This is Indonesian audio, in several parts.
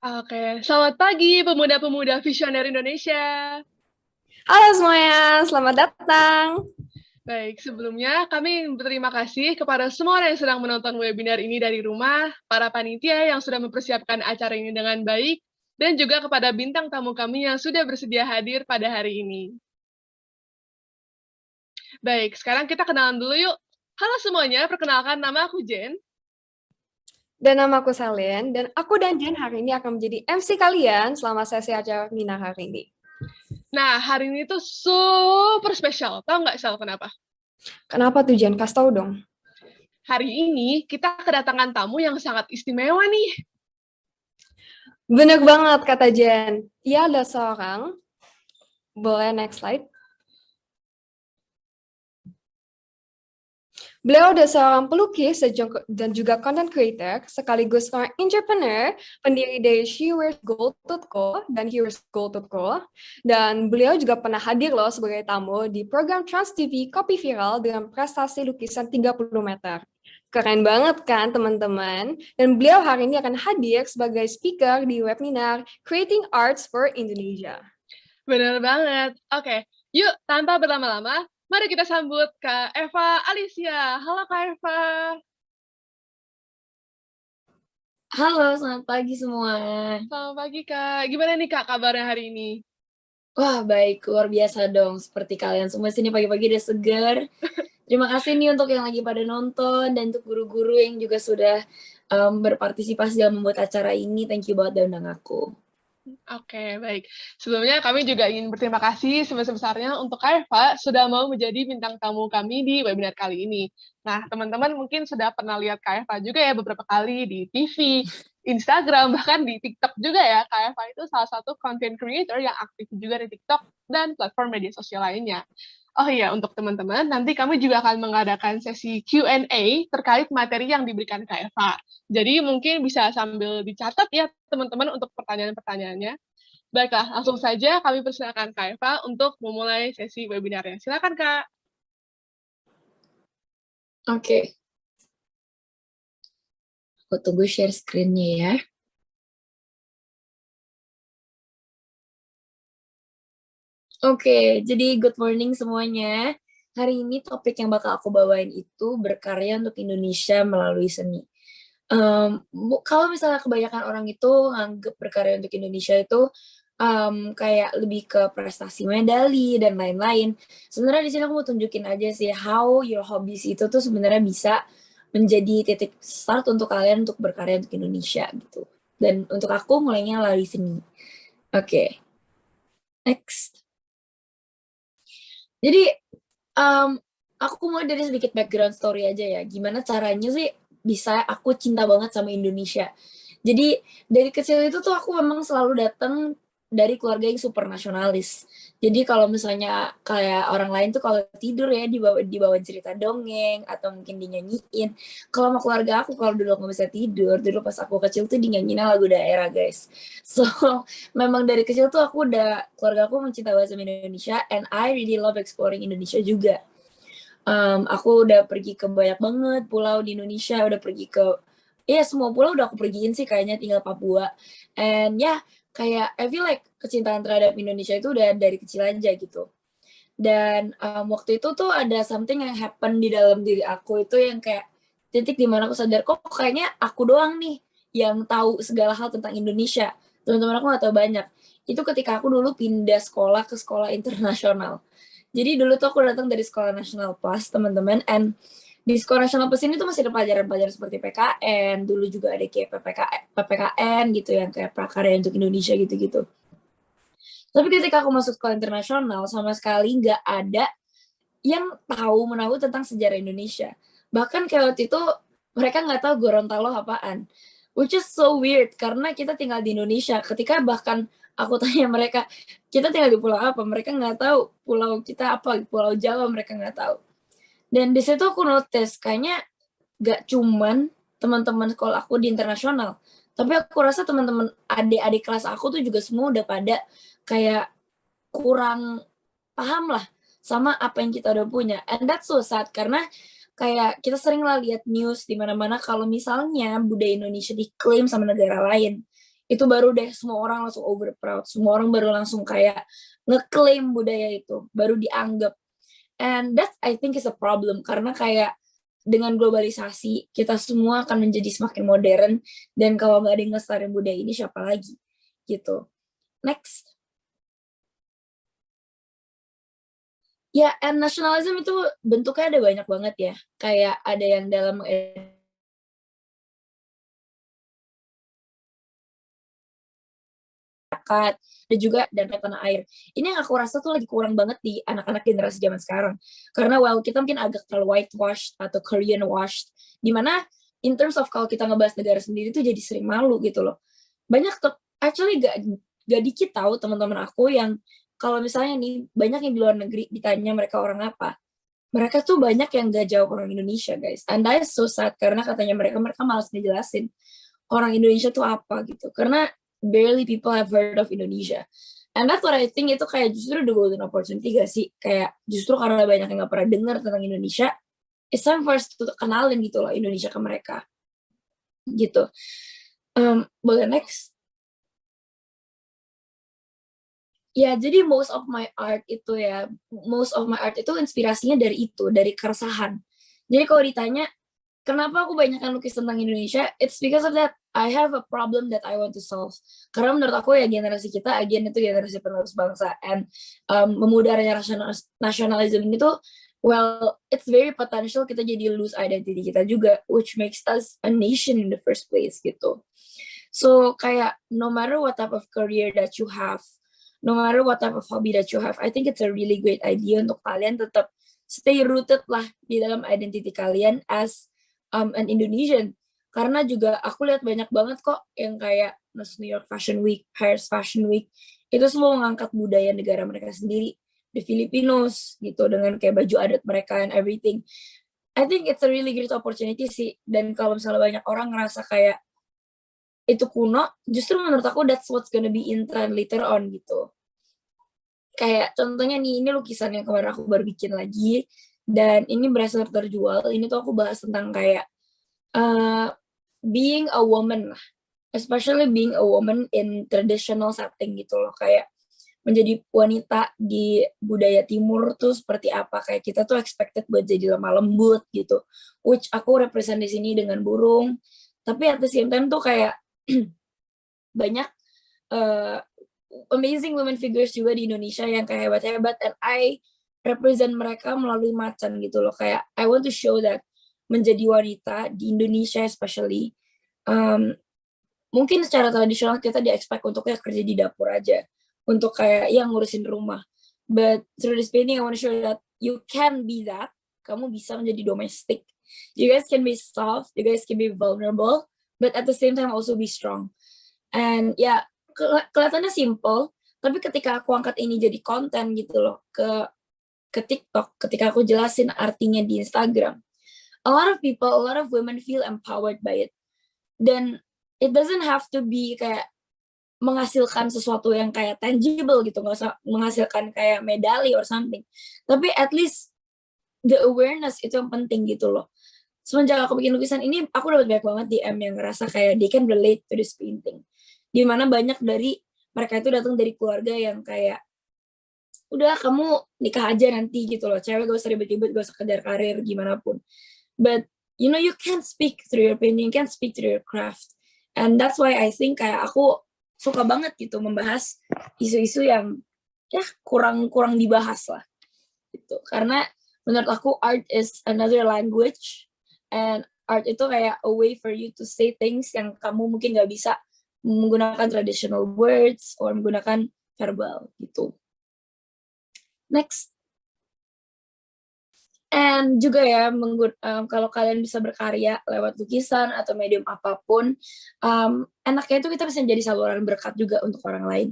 Oke, selamat pagi pemuda-pemuda visioner Indonesia. Halo semuanya, selamat datang. Baik, sebelumnya kami berterima kasih kepada semua orang yang sedang menonton webinar ini dari rumah, para panitia yang sudah mempersiapkan acara ini dengan baik, dan juga kepada bintang tamu kami yang sudah bersedia hadir pada hari ini. Baik, sekarang kita kenalan dulu yuk. Halo semuanya, perkenalkan nama aku Jen. Dan nama aku Selen, dan aku dan Jen hari ini akan menjadi MC kalian selama sesi acara webinar hari ini. Nah, hari ini tuh super spesial. Tahu nggak, Sel, kenapa? Kenapa tuh Jen? Kasih tau dong. Hari ini kita kedatangan tamu yang sangat istimewa nih. Bener banget kata Jen. Ia adalah seorang, boleh next slide. Beliau adalah seorang pelukis dan juga content creator, sekaligus seorang entrepreneur, pendiri dari SheWearsGold.co dan HeWearsGold.co. Dan beliau juga pernah hadir loh sebagai tamu di program Trans TV Kopi Viral dengan prestasi lukisan 30 meter. Keren banget kan teman-teman? Dan beliau hari ini akan hadir sebagai speaker di webinar Creating Arts for Indonesia. Bener banget. Oke, yuk tanpa berlama-lama, mari kita sambut Kak Eva Alicia. Halo Kak Eva. Halo, selamat pagi semua. Selamat pagi Kak. Gimana nih Kak kabarnya hari ini? Wah, baik, luar biasa dong. Seperti kalian semua sini pagi-pagi udah segar. Terima kasih nih untuk yang lagi pada nonton dan untuk guru-guru yang juga sudah berpartisipasi dalam membuat acara ini. Thank you banget udah undang aku. Oke, baik. Sebelumnya kami juga ingin berterima kasih sebesar-besarnya untuk Kak Eva sudah mau menjadi bintang tamu kami di webinar kali ini. Nah, teman-teman mungkin sudah pernah lihat Kak Eva juga ya beberapa kali di TV, Instagram, bahkan di TikTok juga ya. Kak Eva itu salah satu content creator yang aktif juga di TikTok dan platform media sosial lainnya. Oh iya, untuk teman-teman, nanti kami juga akan mengadakan sesi Q&A terkait materi yang diberikan Kak Eva. Jadi mungkin bisa sambil dicatat ya teman-teman untuk pertanyaan-pertanyaannya. Baiklah, langsung saja kami persilakan Kak Eva untuk memulai sesi webinarnya. Silakan Kak. Oke. Aku tunggu share screen-nya ya. Oke, jadi good morning semuanya. Hari ini topik yang bakal aku bawain itu berkarya untuk Indonesia melalui seni. Kalau misalnya kebanyakan orang itu nganggep berkarya untuk Indonesia itu kayak lebih ke prestasi medali dan lain-lain. Sebenarnya di sini aku mau tunjukin aja sih how your hobbies itu tuh sebenarnya bisa menjadi titik start untuk kalian untuk berkarya untuk Indonesia gitu. Dan untuk aku mulainya melalui seni. Oke, next. Jadi aku mulai dari sedikit background story aja ya. Gimana caranya sih bisa aku cinta banget sama Indonesia. Jadi dari kecil itu tuh aku memang selalu datang dari keluarga yang super nasionalis. Jadi kalau misalnya kayak orang lain tuh kalau tidur ya dibawa cerita dongeng atau mungkin dinyanyiin. Kalau sama keluarga aku kalau dulu nggak bisa tidur, dulu pas aku kecil tuh dinyanyiin lagu daerah guys. So memang dari kecil tuh aku udah keluarga aku mencintai bahasa Indonesia and I really love exploring Indonesia juga. Aku udah pergi ke banyak banget pulau di Indonesia, udah pergi ke ya semua pulau udah aku pergiin sih kayaknya tinggal Papua. And ya kayak I feel like kecintaan terhadap Indonesia itu udah dari kecil aja gitu. Dan waktu itu tuh ada something yang happen di dalam diri aku itu yang kayak titik dimana aku sadar kok kayaknya aku doang nih yang tahu segala hal tentang Indonesia. Teman-teman aku gak tahu banyak. Itu ketika aku dulu pindah sekolah ke sekolah internasional. Jadi dulu tuh aku datang dari sekolah nasional plus teman-teman, and di sekolah nasional plus ini tuh masih ada pelajaran-pelajaran seperti PKN, dulu juga ada kayak PPKN gitu yang kayak prakarya untuk Indonesia gitu-gitu. Tapi ketika aku masuk sekolah internasional sama sekali nggak ada yang tahu menahu tentang sejarah Indonesia. Bahkan kayak waktu itu mereka nggak tahu Gorontalo apaan. Which is so weird karena kita tinggal di Indonesia. Ketika bahkan aku tanya mereka, kita tinggal di pulau apa? Mereka nggak tahu. Pulau kita apa? Pulau Jawa mereka nggak tahu. Dan di situ aku notice kayaknya nggak cuman teman-teman sekolah aku di internasional, tapi aku rasa teman-teman adik-adik kelas aku tuh juga semua udah pada kayak kurang paham lah sama apa yang kita udah punya. And that's so sad karena kayak kita sering lah lihat news di mana-mana kalau misalnya budaya Indonesia diklaim sama negara lain, itu baru deh semua orang langsung over proud, semua orang baru langsung kayak ngeklaim budaya itu, baru dianggap. And that I think is a problem, karena kayak dengan globalisasi kita semua akan menjadi semakin modern, dan kalau nggak ada yang ngelestariin budaya ini siapa lagi gitu. Next. Ya, and nationalism itu bentuknya ada banyak banget ya. Kayak ada yang dalam masyarakat, dan juga dan tanah air. Ini yang aku rasa tuh lagi kurang banget di anak-anak generasi zaman sekarang. Karena kita mungkin agak terlalu whitewashed atau Korean washed, dimana in terms of kalau kita ngebahas negara sendiri tuh jadi sering malu gitu loh. Banyak tuh, actually gak dikit tahu teman-teman aku yang kalau misalnya nih banyak yang di luar negeri ditanya mereka orang apa, mereka tuh banyak yang gak jawab orang Indonesia, guys. And that is so sad, karena katanya mereka malas ngejelasin orang Indonesia tuh apa gitu. Karena barely people have heard of Indonesia. And that's what I think, itu kayak justru the golden opportunity gak sih? Kayak justru karena banyak yang gak pernah dengar tentang Indonesia, it's time for us to kenalin gitu loh Indonesia ke mereka. Gitu. Boleh next? Ya, jadi most of my art itu inspirasinya dari itu, dari keresahan. Jadi kalau ditanya, kenapa aku banyakkan lukis tentang Indonesia? It's because of that. I have a problem that I want to solve. Karena menurut aku ya generasi kita, again itu generasi penerus bangsa. And memudaranya nasionalisme ini tuh, well, it's very potential kita jadi lose identity kita juga, which makes us a nation in the first place gitu. So kayak no matter what type of career that you have, no matter what type of hobby that you have, I think it's a really great idea untuk kalian tetap stay rooted lah di dalam identity kalian as an Indonesian. Karena juga aku lihat banyak banget kok yang kayak New York Fashion Week, Paris Fashion Week, itu semua mengangkat budaya negara mereka sendiri. The Filipinos gitu, dengan kayak baju adat mereka and everything. I think it's a really great opportunity sih. Dan kalau misalnya banyak orang ngerasa kayak itu kuno, justru menurut aku that's what's gonna be in trend later on gitu. Kayak contohnya nih, ini lukisan yang kemarin aku baru bikin lagi, dan ini berhasil terjual. Ini tuh aku bahas tentang kayak being a woman lah, especially being a woman in traditional setting gitu loh, kayak menjadi wanita di budaya timur tuh seperti apa, kayak kita tuh expected buat jadi lemah lembut gitu, which aku represent di sini dengan burung, tapi at the same time tuh kayak banyak amazing women figures juga di Indonesia yang kayak hebat-hebat, and I represent mereka melalui macan gitu loh. Kayak I want to show that menjadi wanita di Indonesia especially, mungkin secara tradisional kita di-expect untuk ya kerja di dapur aja, untuk kayak yang ngurusin rumah. But through this painting I want to show that you can be that, kamu bisa menjadi domestic. You guys can be soft, you guys can be vulnerable, but at the same time also be strong. And ya, kelihatannya simple, tapi ketika aku angkat ini jadi konten gitu loh ke TikTok, ketika aku jelasin artinya di Instagram, a lot of women feel empowered by it. Dan it doesn't have to be kayak menghasilkan sesuatu yang kayak tangible gitu, nggak usah menghasilkan kayak medali or something. Tapi at least the awareness itu yang penting gitu loh. Semenjak aku bikin lukisan ini, aku dapat banyak banget DM yang ngerasa kayak they can relate to this painting. Dimana banyak dari mereka itu datang dari keluarga yang kayak, udah kamu nikah aja nanti gitu loh, cewek gak usah ribet-ribet, gak usah kejar karir gimana pun. But you know, you can speak through your painting, you can speak through your craft. And that's why I think kayak aku suka banget gitu membahas isu-isu yang ya kurang dibahas lah gitu. Karena menurut aku art is another language, and art itu kayak a way for you to say things yang kamu mungkin gak bisa menggunakan traditional words or menggunakan verbal gitu. Next. And juga ya, kalau kalian bisa berkarya lewat lukisan atau medium apapun, enaknya itu kita bisa jadi saluran berkat juga untuk orang lain.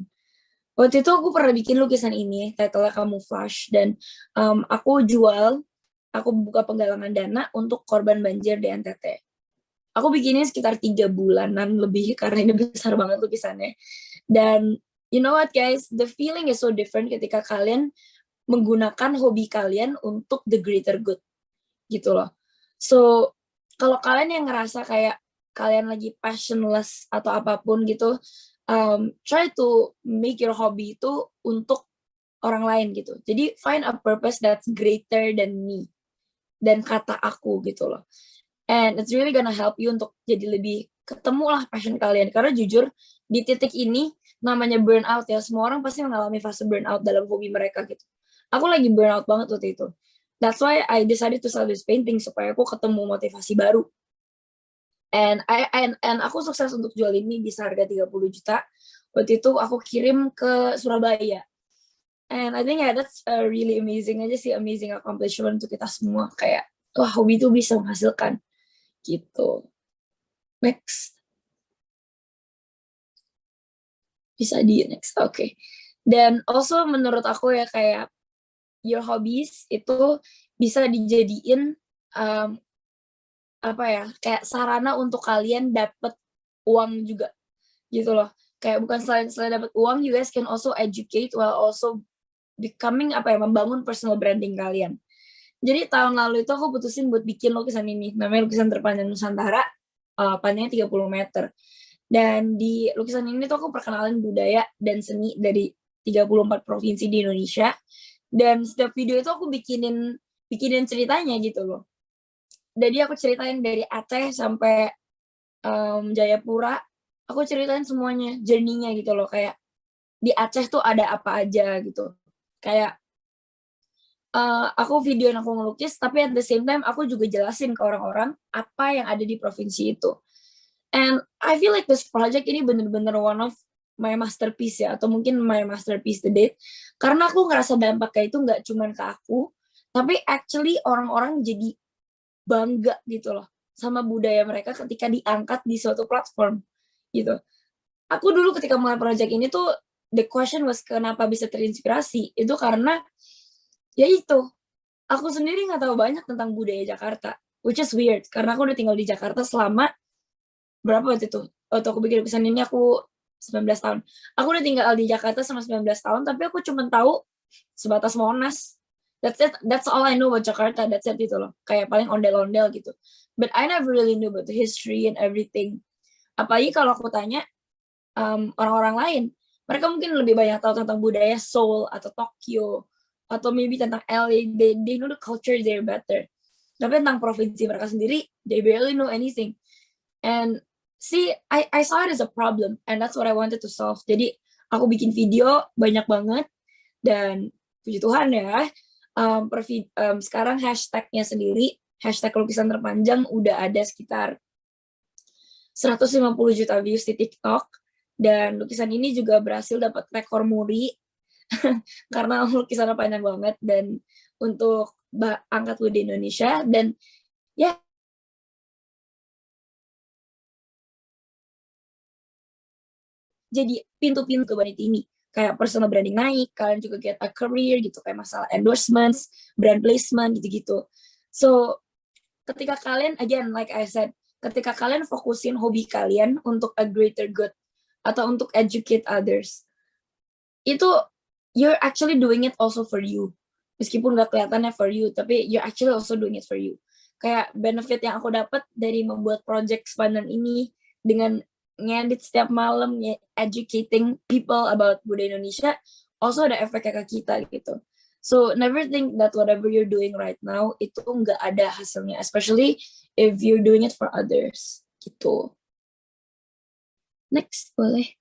Waktu itu aku pernah bikin lukisan ini, title-nya Camouflage, dan aku buka penggalangan dana untuk korban banjir di NTT. Aku bikinnya sekitar 3 bulanan lebih, karena ini besar banget lukisannya. Dan you know what guys, the feeling is so different ketika kalian menggunakan hobi kalian untuk the greater good gitu loh. So kalau kalian yang ngerasa kayak kalian lagi passionless atau apapun gitu, try to make your hobby itu untuk orang lain gitu. Jadi find a purpose that's greater than me, dan kata aku gitu loh. And it's really gonna help you untuk jadi lebih ketemu lah passion kalian. Karena jujur di titik ini namanya burnout ya, semua orang pasti mengalami fase burnout dalam hobi mereka gitu. Aku lagi burnout banget waktu itu. That's why I decided to start this painting, supaya aku ketemu motivasi baru. And aku sukses untuk jual ini bisa harga 30 juta. Waktu itu aku kirim ke Surabaya. And I think that's a really amazing aja sih, amazing accomplishment untuk kita semua. Kayak, wah, hobi itu bisa menghasilkan. Gitu. Next. Bisa di next. Oke. Dan also menurut aku ya, kayak your hobbies itu bisa dijadiin kayak sarana untuk kalian dapat uang juga gitu loh. Kayak bukan selain dapat uang, you guys can also educate while also becoming membangun personal branding kalian. Jadi tahun lalu itu aku putusin buat bikin lukisan ini, namanya lukisan terpanjang Nusantara, panjangnya 30 meter. Dan di lukisan ini tuh aku perkenalin budaya dan seni dari 34 provinsi di Indonesia. Dan setiap video itu aku bikinin ceritanya gitu loh. Jadi aku ceritain dari Aceh sampai Jayapura, aku ceritain semuanya, journey-nya gitu loh. Kayak di Aceh tuh ada apa aja gitu. Kayak aku videoin aku ngelukis, tapi at the same time aku juga jelasin ke orang-orang apa yang ada di provinsi itu. And I feel like this project ini bener-bener one of my masterpiece ya, atau mungkin my masterpiece to date. Karena aku ngerasa dampaknya itu nggak cuma ke aku, tapi actually orang-orang jadi bangga gitu loh sama budaya mereka ketika diangkat di suatu platform gitu. Aku dulu ketika mulai project ini tuh the question was kenapa bisa terinspirasi, itu karena ya itu, aku sendiri nggak tahu banyak tentang budaya Jakarta, which is weird karena aku udah tinggal di Jakarta selama berapa waktu itu, waktu aku bikin lukisan ini aku 19 tahun. Aku udah tinggal di Jakarta selama 19 tahun, tapi aku cuma tahu sebatas Monas. That's it. That's all I know about Jakarta. That's it gitu loh. Kayak paling ondel-ondel gitu. But I never really knew about the history and everything. Apalagi kalau aku tanya orang-orang lain, mereka mungkin lebih banyak tahu tentang budaya Seoul atau Tokyo atau maybe tentang LA. They know the culture there better. Tapi tentang provinsi mereka sendiri, they barely know anything. And see, I saw it as a problem, and that's what I wanted to solve. Jadi aku bikin video banyak banget, dan puji Tuhan ya, sekarang hashtagnya sendiri, hashtag lukisan terpanjang udah ada sekitar 150 juta views di TikTok, dan lukisan ini juga berhasil dapat rekor muri karena lukisannya panjang banget dan untuk angkat di Indonesia. Dan ya jadi pintu-pintu wanita ini, kayak personal branding naik, kalian juga get a career gitu, kayak masalah endorsements, brand placement gitu-gitu. So ketika kalian, again like I said, ketika kalian fokusin hobi kalian untuk a greater good atau untuk educate others, itu you're actually doing it also for you. Meskipun gak kelihatannya for you, tapi you're actually also doing it for you. Kayak benefit yang aku dapat dari membuat project sepanjang ini dengan ngedit setiap malam, educating people about budaya Indonesia, also ada efeknya ke kita gitu. So never think that whatever you're doing right now itu nggak ada hasilnya, especially if you're doing it for others gitu. Next boleh.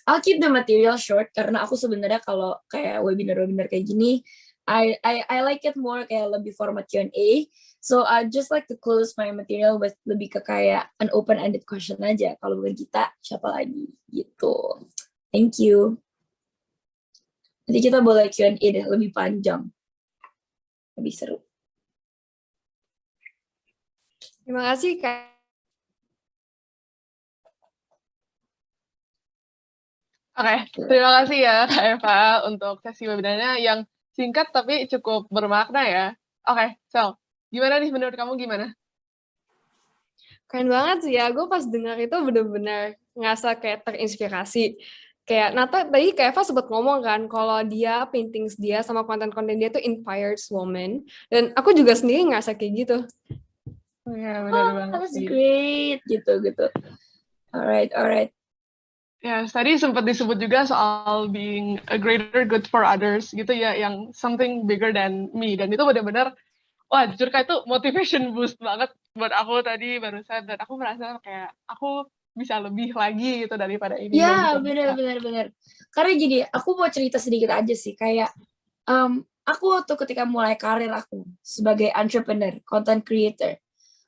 I'll keep the material short karena aku sebenarnya kalau kayak webinar kayak gini, I like it more kayak lebih format Q&A. So I just like to close my material with lebih ke kayak an open-ended question aja. Kalau bukan kita, siapa lagi? Gitu. Thank you. Nanti kita boleh Q&A deh, lebih panjang. Lebih seru. Terima kasih, Kak. Oke, terima kasih ya Kak Eva untuk sesi webinarnya yang singkat tapi cukup bermakna ya. Oke, Sel, gimana nih menurut kamu gimana? Keren banget sih ya, gue pas dengar itu bener-bener ngerasa kayak terinspirasi. Kayak Nata tadi Kak Eva sempat ngomong kan kalau dia paintings dia sama konten-konten dia tuh inspires women, dan aku juga sendiri ngerasa kayak gitu. Iya, benar banget That's sih. great gitu. Alright. Ya, tadi sempat disebut juga soal being a greater good for others gitu ya, yang something bigger than me. Dan itu benar-benar, wah jujur kayak itu motivation boost banget buat aku tadi barusan. Dan aku merasa kayak aku bisa lebih lagi gitu daripada ini dan Ya, juga bisa. benar. Karena gini, aku mau cerita sedikit aja sih, kayak aku waktu ketika mulai karir aku sebagai entrepreneur, content creator,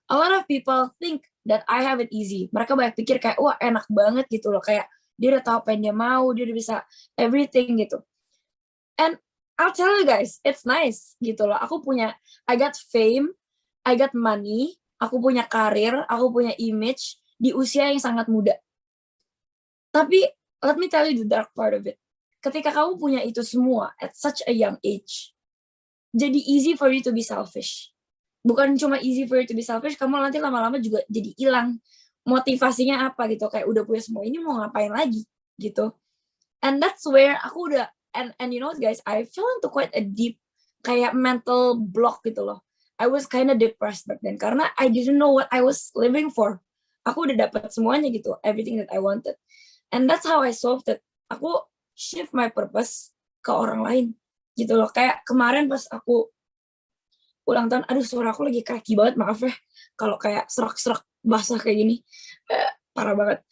a lot of people think that I have it easy. Mereka banyak pikir kayak, wah enak banget gitu loh, kayak dia udah tahu apa yang dia mau, dia udah bisa everything gitu. And I'll tell you guys, it's nice gitu loh. I got fame, I got money, aku punya karir, aku punya image di usia yang sangat muda. Tapi let me tell you the dark part of it. Ketika kamu punya itu semua at such a young age, jadi easy for you to be selfish. Bukan cuma easy for you to be selfish, kamu nanti lama-lama juga jadi hilang motivasinya apa gitu. Kayak udah punya semua ini mau ngapain lagi gitu. And that's where aku udah, and you know what guys, I fell into quite a deep kayak mental block gitu loh. I was kind of depressed back then karena I didn't know what I was living for. Aku udah dapat semuanya gitu, everything that I wanted. And that's how I solved it. Aku shift my purpose ke orang lain gitu loh. Kayak kemarin pas aku ulang tahun, aduh suara aku lagi kaki banget, maaf ya kalau kayak serak-serak basah kayak gini, parah banget.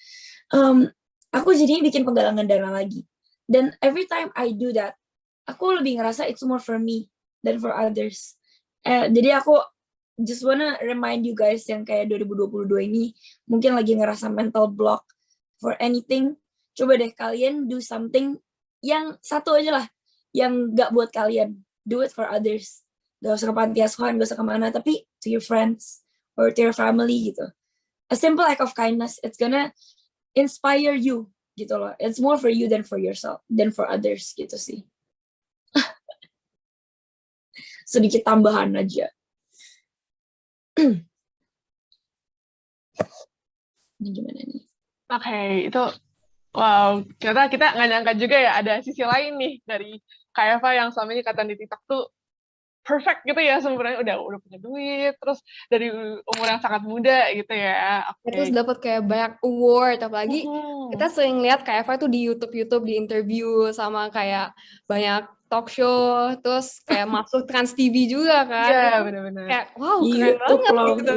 Aku jadinya bikin penggalangan dana lagi. Dan every time I do that, aku lebih ngerasa it's more for me than for others. Jadi aku just wanna remind you guys yang kayak 2022 ini mungkin lagi ngerasa mental block for anything, coba deh kalian do something yang satu aja lah, yang gak buat kalian. Do it for others. Gak usah ke panti asuhan, gak usah kemana, tapi to your friends or to your family gitu. A simple act of kindness, it's gonna inspire you gitu loh. It's more for you than for yourself, than for others gitu sih. Sedikit tambahan aja. Ini gimana nih? Oke, itu wow, ternyata kita nggak nyangka juga ya ada sisi lain nih dari Kak Eva yang selama ini kata di TikTok tuh perfect gitu ya, sebenarnya udah punya duit, terus dari umur yang sangat muda gitu ya. Terus Oke. dapat kayak banyak award, apalagi kita sering lihat Kak Eva tuh di YouTube di interview sama kayak banyak talk show, terus kayak masuk Trans TV juga kan. Iya, Itu benar-benar. kayak wow, Di keren YouTube banget loh. gitu.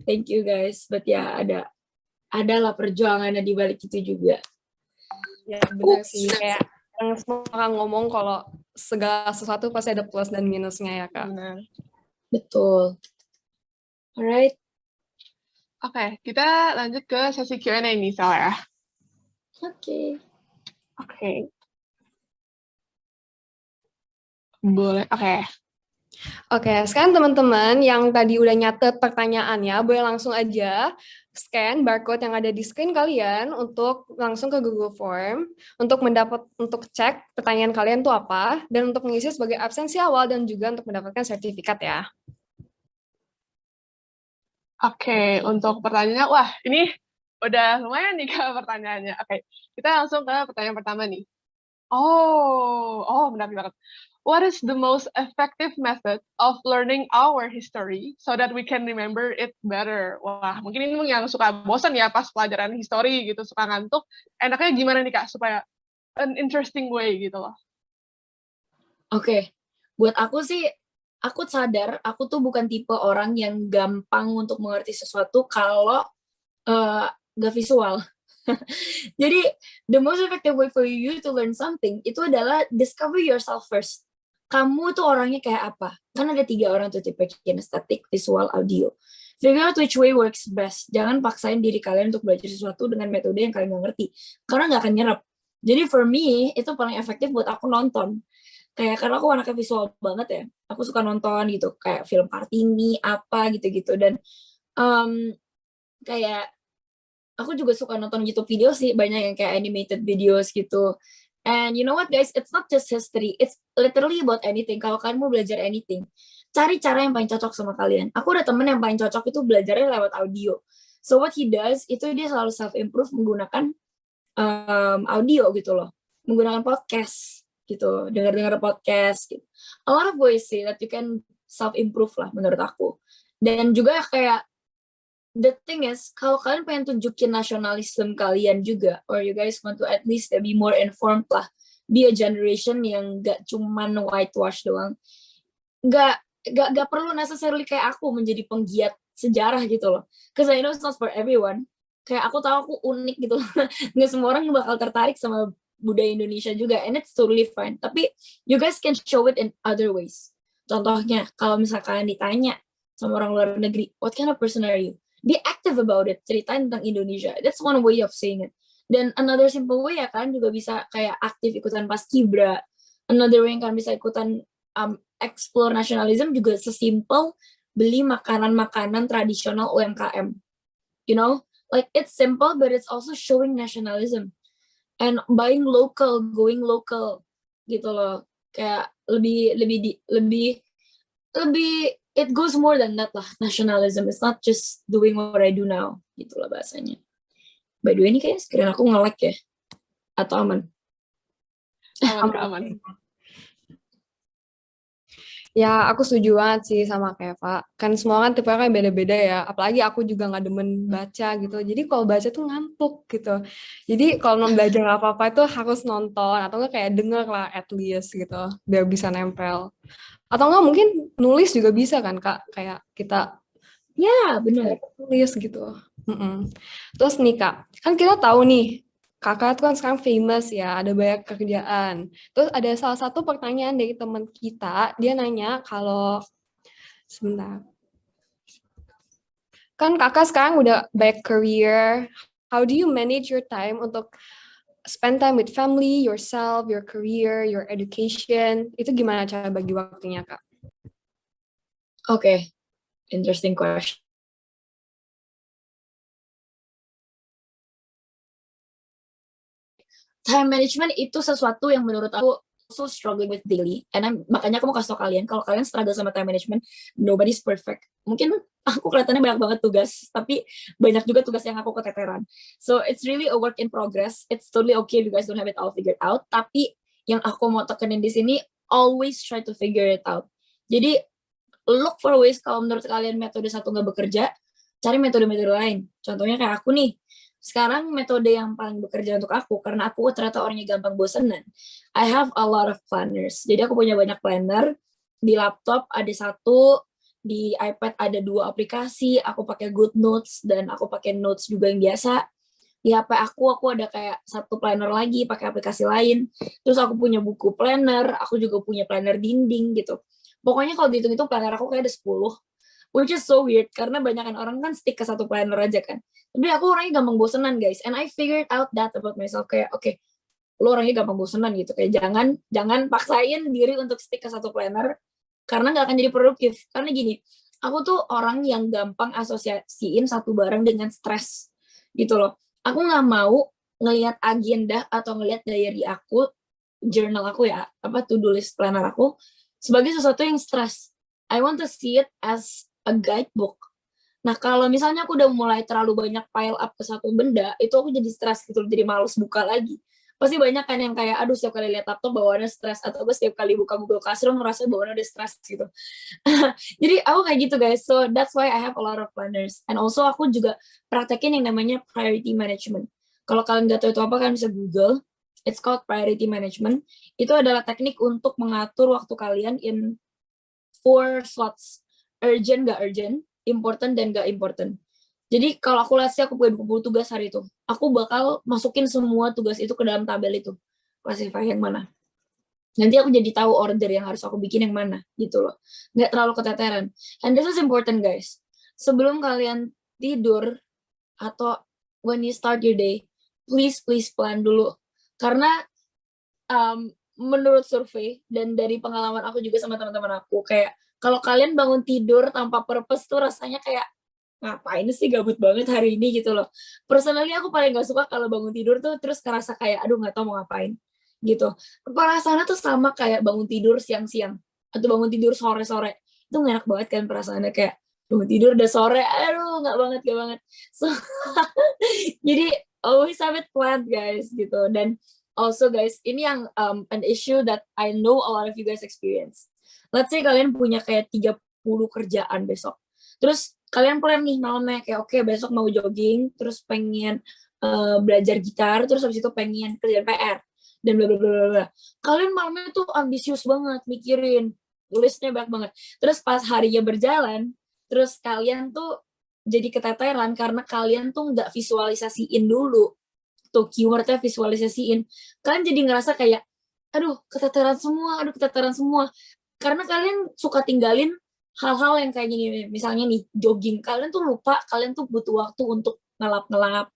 Thank you guys, but ya adalah perjuangannya di balik itu juga. Ya benar sih, kayak yang semua orang ngomong kalau segala sesuatu pasti ada plus dan minusnya ya Kak. Benar. Betul. Alright. Oke, kita lanjut ke sesi Q&A nih, Sal ya. Oke. Boleh, oke. Oke, sekarang teman-teman yang tadi udah nyatet pertanyaannya, boleh langsung aja scan barcode yang ada di screen kalian untuk langsung ke Google Form untuk cek pertanyaan kalian tuh apa dan untuk mengisi sebagai absensi awal dan juga untuk mendapatkan sertifikat ya. Oke, untuk pertanyaannya, wah ini udah lumayan nih Kak pertanyaannya. Oke, kita langsung ke pertanyaan pertama nih. Menarik banget. What is the most effective method of learning our history so that we can remember it better? Wah, mungkin ini yang suka bosan ya pas pelajaran history gitu, suka ngantuk. Enaknya gimana nih Kak supaya an interesting way gitu loh? Oke. Buat aku sih, aku sadar aku tuh bukan tipe orang yang gampang untuk mengerti sesuatu kalau gak visual. Jadi, the most effective way for you to learn something itu adalah discover yourself first. Kamu tuh orangnya kayak apa? Kan ada 3 orang tuh tipe kinesthetic, visual, audio. Figure out which way works best. Jangan paksain diri kalian untuk belajar sesuatu dengan metode yang kalian gak ngerti. Karena gak akan nyerap. Jadi for me, itu paling efektif buat aku nonton. Kayak karena aku anaknya visual banget ya. Aku suka nonton gitu. Kayak film Kartini, apa gitu-gitu. Dan kayak aku juga suka nonton YouTube video sih, banyak yang kayak animated videos gitu. And you know what guys, it's not just history, it's literally about anything. Kalau kalian mau belajar anything, cari cara yang paling cocok sama kalian. Aku ada temen yang paling cocok itu belajarnya lewat audio. So what he does, itu dia selalu self-improve menggunakan audio gitu loh. Menggunakan podcast gitu, dengar-dengar podcast gitu. A lot of ways sih that you can self-improve lah menurut aku. Dan juga kayak the thing is, kalau kalian pengen tunjukin nasionalisme kalian juga, or you guys want to at least be more informed lah, be a generation yang gak cuman whitewash doang, gak perlu necessarily kayak aku menjadi penggiat sejarah gitu loh, because I know it's not for everyone. Kayak aku tahu aku unik gitu loh. Nggak semua orang bakal tertarik sama budaya Indonesia juga, and it's totally fine. Tapi you guys can show it in other ways. Contohnya, kalau misalkan ditanya sama orang luar negeri, what kind of person are you? Be active about it, ceritain tentang Indonesia. That's one way of saying it. Dan another simple way ya kan, juga bisa kayak aktif ikutan paskibra. Another way yang kan bisa ikutan explore nationalism juga sesimpel beli makanan-makanan tradisional UMKM. You know, like it's simple, but it's also showing nationalism. And buying local, going local, gitu loh. Kayak lebih, it goes more than that lah, nationalism. It's not just doing what I do now, gitu lah bahasanya. By the way, ini kayaknya screen aku nge-lag ya? Atau aman? Aman. Ya, aku setuju banget sih sama Keva. Kan semua kan tipe kan beda-beda ya. Apalagi aku juga nggak demen baca gitu. Jadi kalau baca tuh ngantuk gitu. Jadi kalau non belajar apa-apa itu harus nonton atau nggak kayak denger lah at least gitu. Biar bisa nempel. Atau nggak mungkin nulis juga bisa kan Kak. Kayak kita Ya, benar. tulis gitu. Terus nih Kak, kan kita tahu nih Kakak tuh kan sekarang famous ya, ada banyak kerjaan. Terus ada salah satu pertanyaan dari teman kita, dia nanya kalau, sebentar. Kan Kakak sekarang udah banyak career, how do you manage your time untuk spend time with family, yourself, your career, your education? Itu gimana cara bagi waktunya Kak? Okay, interesting question. Time management itu sesuatu yang menurut aku so struggling with daily, and makanya aku mau kasih tau kalian kalau kalian struggle sama time management, nobody's perfect. Mungkin aku kelihatannya banyak banget tugas, tapi banyak juga tugas yang aku keteteran. So it's really a work in progress. It's totally okay if you guys don't have it all figured out. Tapi yang aku mau tekenin di sini, always try to figure it out. Jadi look for ways kalau menurut kalian metode satu nggak bekerja, cari metode-metode lain. Contohnya kayak aku nih. Sekarang metode yang paling bekerja untuk aku, karena aku ternyata orangnya gampang bosenan. I have a lot of planners. Jadi aku punya banyak planner. Di laptop ada satu, di iPad ada 2 aplikasi, aku pakai GoodNotes, dan aku pakai Notes juga yang biasa. Di HP aku ada kayak satu planner lagi, pakai aplikasi lain. Terus aku punya buku planner, aku juga punya planner dinding gitu. Pokoknya kalau dihitung-hitung planner aku kayak ada 10. Which is so weird, karena banyakan orang kan stick ke satu planner aja kan. Tapi aku orangnya gampang bosenan guys, and I figured out that about myself, kayak oke, lo orangnya gampang bosenan gitu, kayak jangan paksain diri untuk stick ke satu planner, karena nggak akan jadi produktif. Karena gini, aku tuh orang yang gampang asosiasiin satu barang dengan stres gitu loh. Aku nggak mau ngelihat agenda atau ngelihat diary aku, journal aku ya, to-do list planner aku, sebagai sesuatu yang stres. I want to see it as a guidebook. Nah, kalau misalnya aku udah mulai terlalu banyak pile up ke satu benda, itu aku jadi stres gitu, jadi males buka lagi. Pasti banyak kan yang kayak, aduh setiap kali lihat laptop bawaannya stres, atau gue setiap kali buka Google Classroom ngerasa bawaannya udah stres gitu. Jadi aku kayak gitu guys, so that's why I have a lot of planners. And also aku juga praktekin yang namanya priority management. Kalau kalian nggak tahu itu apa, kalian bisa Google. It's called priority management. Itu adalah teknik untuk mengatur waktu kalian in 4 slots. Urgent, gak urgent, important, dan gak important. Jadi kalau aku lihat sih aku punya 20 tugas hari itu, aku bakal masukin semua tugas itu ke dalam tabel itu. Classify yang mana. Nanti aku jadi tahu order yang harus aku bikin yang mana, gitu loh. Nggak terlalu keteteran. And this is important guys. Sebelum kalian tidur, atau when you start your day, please plan dulu. Karena menurut survei, dan dari pengalaman aku juga sama teman-teman aku, kayak kalau kalian bangun tidur tanpa purpose tuh rasanya kayak ngapain sih gabut banget hari ini gitu loh. Personally aku paling gak suka kalau bangun tidur tuh terus ngerasa kayak aduh gak tahu mau ngapain gitu. Perasaannya tuh sama kayak bangun tidur siang-siang atau bangun tidur sore-sore. Itu gak enak banget kan perasaannya, kayak bangun tidur udah sore, aduh gak banget. So jadi always have it planned guys gitu. Dan also guys, ini yang an issue that I know a lot of you guys experience. Let's say kalian punya kayak 30 kerjaan besok. Terus Kalian plan nih malamnya kayak oke, besok mau jogging, terus pengen belajar gitar, terus habis itu pengen kerjaan PR dan bla bla bla bla bla. Kalian malamnya tuh ambisius banget mikirin listnya banyak banget. Terus pas harinya berjalan, terus kalian tuh jadi keteteran karena kalian tuh nggak visualisasiin dulu tuh keywordnya visualisasiin. Kalian jadi ngerasa kayak aduh keteteran semua karena kalian suka tinggalin hal-hal yang kayak gini, misalnya nih jogging, kalian tuh lupa kalian tuh butuh waktu untuk ngelap-ngelap,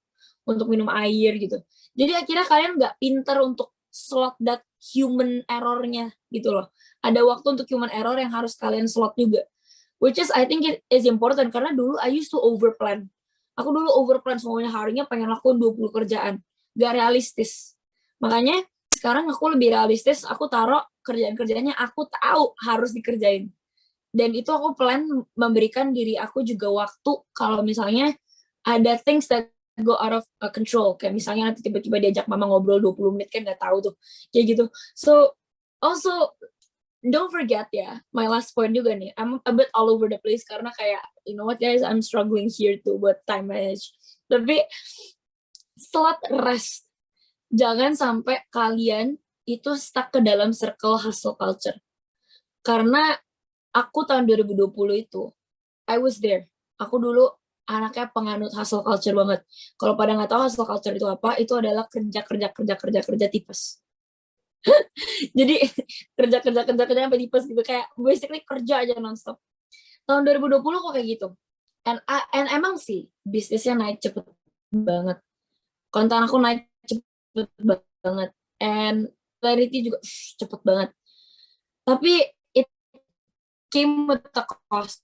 untuk minum air gitu. Jadi akhirnya kalian nggak pinter untuk slot that human error-nya gitu loh. Ada waktu untuk human error yang harus kalian slot juga. Which is I think it is important karena dulu I used to overplan. Aku dulu overplan semuanya harinya pengen lakuin 20 kerjaan. Gak realistis. Makanya sekarang aku lebih realistis, aku taruh kerjaan-kerjaannya aku tahu harus dikerjain. Dan itu aku plan memberikan diri aku juga waktu kalau misalnya ada things that go out of control. Kayak misalnya nanti tiba-tiba diajak mama ngobrol 20 menit kan nggak tahu tuh. Kayak gitu. So, also don't forget ya, my last point juga nih. I'm a bit all over the place karena kayak, you know what guys, I'm struggling here too buat time manage. Tapi slot rest. Jangan sampai kalian itu stuck ke dalam circle hustle culture. Karena aku tahun 2020 itu, I was there. Aku dulu anaknya penganut hustle culture banget. Kalau pada nggak tahu hustle culture itu apa, itu adalah kerja tipes. Jadi kerja sampai tipes gitu, kayak basically kerja aja nonstop. Tahun 2020 kok kayak gitu. And emang sih bisnisnya naik cepet banget. Konten aku naik cepet banget. And clarity juga cepet banget. Tapi it came with the cost.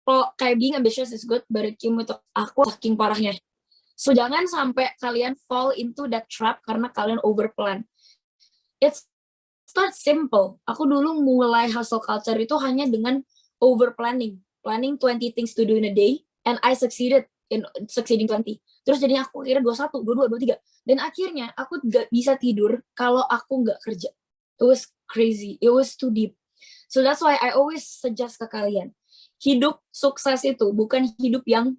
Kalau kayak being ambitious is good, but it came with aku saking parahnya. So jangan sampai kalian fall into that trap karena kalian overplan. It's not simple. Aku dulu mulai hustle culture itu hanya dengan overplanning. Planning 20 things to do in a day, and I succeeded in succeeding 20. Terus jadinya aku kira 21, 22, 23. Dan akhirnya aku gak bisa tidur kalau aku gak kerja. It was crazy. It was too deep. So that's why I always suggest ke kalian. Hidup sukses itu bukan hidup yang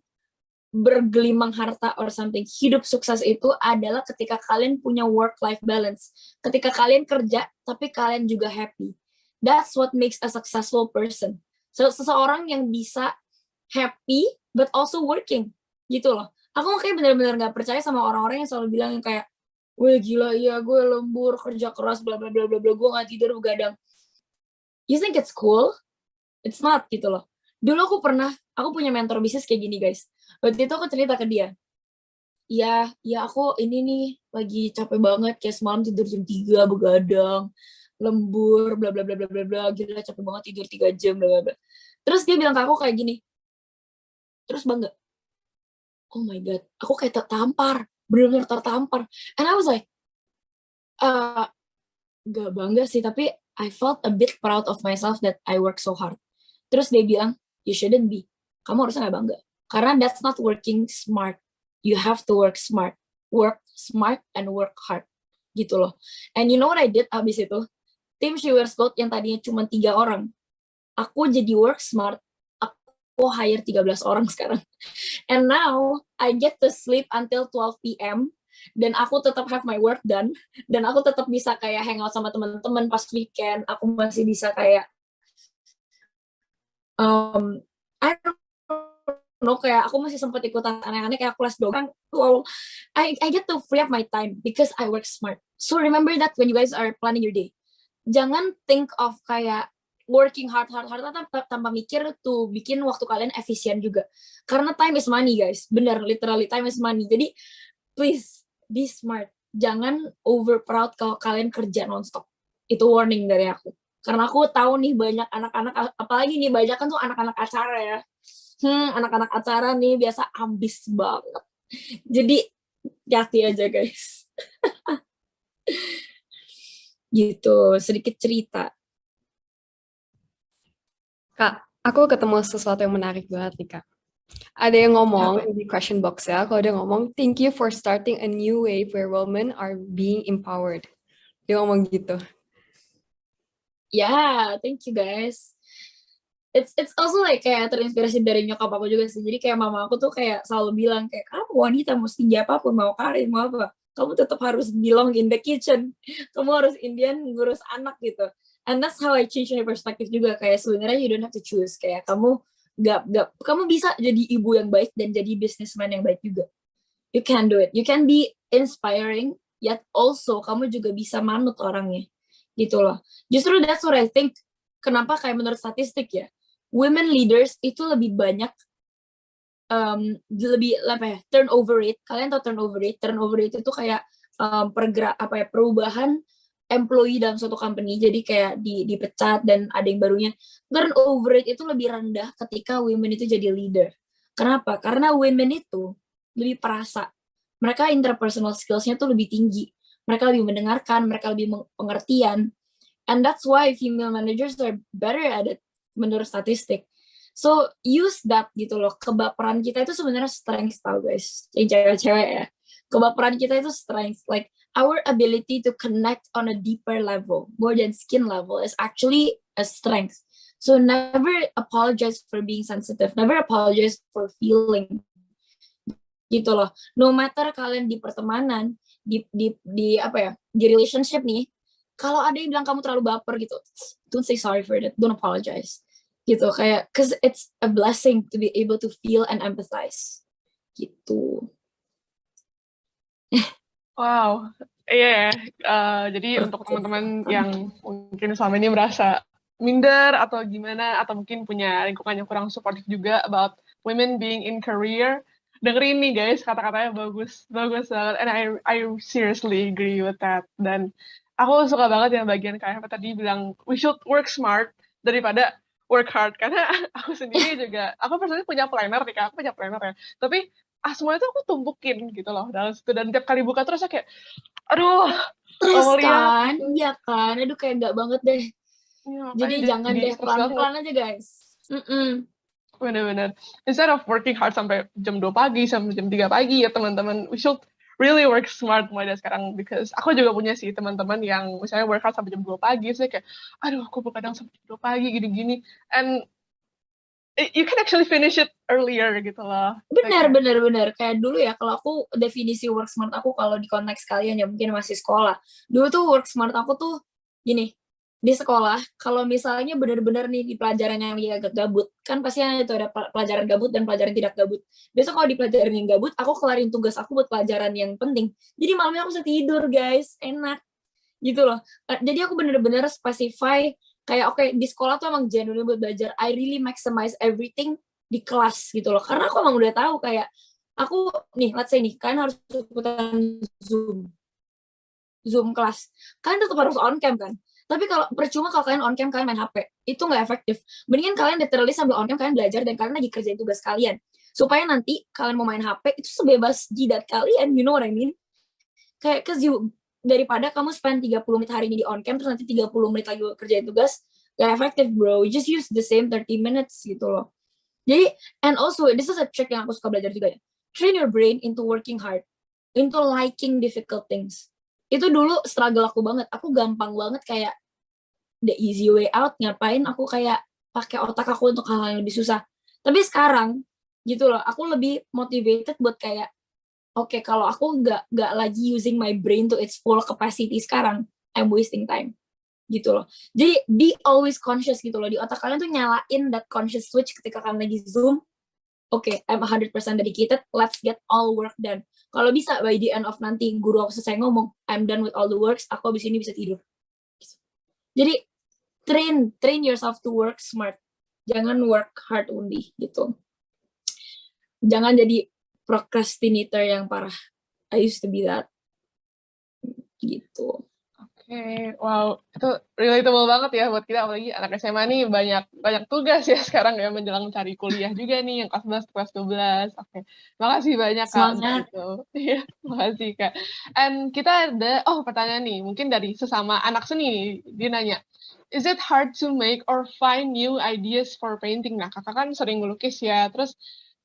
bergelimang harta or something. Hidup sukses itu adalah ketika kalian punya work-life balance. Ketika kalian kerja, tapi kalian juga happy. That's what makes a successful person. So, seseorang yang bisa happy, but also working. Gitu loh. Aku makanya benar-benar gak percaya sama orang-orang yang selalu bilang yang kayak, wah gila, iya gue lembur, kerja keras, bla bla bla bla bla, gue gak tidur, begadang. You think it's cool? It's not, gitu loh. Dulu aku punya mentor bisnis kayak gini guys. Waktu itu aku cerita ke dia, ya aku ini nih lagi capek banget, kayak semalam tidur jam 3 begadang, lembur, bla bla bla bla bla bla, gila capek banget tidur 3 jam, bla bla bla. Terus dia bilang ke aku kayak gini, terus bangga. Oh my god, aku kayak tertampar, benar-benar tertampar. And I was like, gak bangga sih, tapi I felt a bit proud of myself that I work so hard. Terus dia bilang, you shouldn't be. Kamu harusnya gak bangga. Karena that's not working smart. You have to work smart. Work smart and work hard. Gitu loh. And you know what I did abis itu? Tim She Wears Gold yang tadinya cuma 3 orang. Aku jadi work smart. Aku hire 13 orang sekarang. And now, I get to sleep until 12 p.m. Dan aku tetap have my work done. Dan aku tetap bisa kayak hangout sama teman-teman pas weekend. Aku masih bisa kayak I don't know, kayak aku masih sempat ikutan aneh-aneh kayak kelas doang. Wow, I get to free up my time because I work smart. So remember that when you guys are planning your day. Jangan think of kayak working hard tanpa mikir tuh bikin waktu kalian efisien juga. Karena time is money guys. Bener, literally time is money. Jadi please be smart. Jangan over proud kalau kalian kerja nonstop. Itu warning dari aku. Karena aku tahu nih banyak anak-anak, apalagi nih banyak kan tuh anak-anak acara ya. Anak-anak acara nih biasa ambis banget. Jadi hati aja guys. Gitu, sedikit cerita. Kak, aku ketemu sesuatu yang menarik banget nih Kak. Ada yang ngomong di question box ya, kalau dia ngomong, thank you for starting a new wave where women are being empowered. Dia ngomong gitu. Yeah, thank you guys. it's also like kayak terinspirasi dari nyokap aku juga sih. Jadi kayak mama aku tuh kayak selalu bilang kayak kamu wanita mau setinggi apapun, mau karir, mau apa, kamu tetap harus belong in the kitchen. Kamu harus Indian ngurus anak gitu. And that's how I change my perspective juga. Kayak sebenarnya you don't have to choose. Kayak kamu bisa jadi ibu yang baik dan jadi businessman yang baik juga. You can do it. You can be inspiring, yet also kamu juga bisa manut orangnya. Gitu loh. Justru that's what I think. Kenapa kayak menurut statistik ya, women leaders itu lebih banyak lebih apa ya, turnover rate. Kalian tahu turnover rate? Turnover rate itu kayak perubahan employee dalam suatu company. Jadi kayak dipecat dan ada yang barunya. Turnover rate itu lebih rendah ketika women itu jadi leader. Kenapa? Karena women itu lebih perasa. Mereka interpersonal skills-nya tuh lebih tinggi. Mereka lebih mendengarkan, mereka lebih pengertian. And that's why female managers are better at it menurut statistik. So use that gitu loh. Kebaperan kita itu sebenarnya strength tau guys. Yang cewek-cewek ya. Kebaperan kita itu strength. Like our ability to connect on a deeper level, more than skin level, is actually a strength. So never apologize for being sensitive. Never apologize for feeling. Gitu loh. No matter kalian di pertemanan, di apa ya, di relationship nih, kalau ada yang bilang kamu terlalu baper gitu, don't say sorry for that, don't apologize. Gitu, kayak, cause it's a blessing to be able to feel and empathize. Gitu. Wow, iya ya. Jadi untuk teman-teman yang mungkin selama ini merasa minder atau gimana, atau mungkin punya lingkungan yang kurang supportive juga about women being in career, dengerin nih guys, kata-katanya bagus banget, and I seriously agree with that. Dan aku suka banget yang bagian kayak tadi bilang we should work smart daripada work hard, karena aku sendiri juga, aku personally punya planner nih, aku punya planner ya, tapi semua itu aku tumpukin gitu loh dalam situ, dan tiap kali buka terus kayak aduh Stress lihat kan, iya kan, aduh kayak enggak banget deh. ya, Jadi jangan deh, pelan-pelan aja guys. Bener-bener, instead of working hard sampai jam 2 pagi sampai jam 3 pagi ya teman-teman, we should really work smart mulai dari sekarang, because aku juga punya sih teman-teman yang misalnya work hard sampai jam 2 pagi, saya kayak aduh aku begadang sampai jam 2 pagi gini-gini, and you can actually finish it earlier gitu loh. Benar. Kayak dulu ya, kalau aku definisi work smart aku kalau di konteks kalian ya mungkin masih sekolah. Dulu tuh work smart aku tuh gini, di sekolah kalau misalnya benar-benar nih di pelajaran yang agak gabut, kan pasti itu ada pelajaran gabut dan pelajaran tidak gabut. Biasanya kalau di pelajaran yang gabut, aku kelarin tugas aku buat pelajaran yang penting. Jadi malamnya aku bisa tidur guys, enak gitu loh. Jadi aku benar-benar specify kayak oke, di sekolah tuh emang genuine buat belajar. I really maximize everything di kelas gitu loh. Karena aku emang udah tahu kayak aku nih, let's say nih, kalian harus ikutan Zoom kelas. Kalian tetap harus on cam kan? Tapi kalau percuma kalau kalian on cam kalian main HP, itu nggak efektif. Mendingan kalian literally sambil on cam kalian belajar dan kalian lagi kerjain tugas kalian. Supaya nanti kalian mau main HP itu sebebas jidat kalian, you know what I mean? Kayak daripada kamu spend 30 menit hari ini di on cam terus nanti 30 menit lagi kerjain tugas, gak efektif bro. Just use the same 30 minutes gitu loh. Jadi, and also this is a trick yang aku suka belajar juga ya. Train your brain into working hard, into liking difficult things. Itu dulu struggle aku banget. Aku gampang banget kayak the easy way out, ngapain aku kayak pakai otak aku untuk hal-hal yang lebih susah. Tapi sekarang gitu loh, aku lebih motivated buat kayak oke, kalau aku nggak lagi using my brain to its full capacity sekarang, I'm wasting time. Gitu loh. Jadi, be always conscious gitu loh. Di otak kalian tuh nyalain that conscious switch ketika kalian lagi Zoom. Oke, I'm 100% dedicated, let's get all work done. Kalau bisa, by the end of nanti, guru aku selesai ngomong, I'm done with all the works, aku abis ini bisa tidur. Jadi, train yourself to work smart. Jangan work hard only, gitu. Jangan jadi procrastinator yang parah. I used to be that. Gitu. Oke, wow, itu relatable banget ya buat kita, apalagi anak SMA nih banyak tugas ya sekarang ya menjelang cari kuliah juga nih yang kelas 11, kelas 12. Oke, makasih banyak Kak untuk Semangat. itu. Iya, makasih Kak. And kita ada pertanyaan nih, mungkin dari sesama anak seni, dia nanya, is it hard to make or find new ideas for painting? Nah, kakak kan sering melukis ya, terus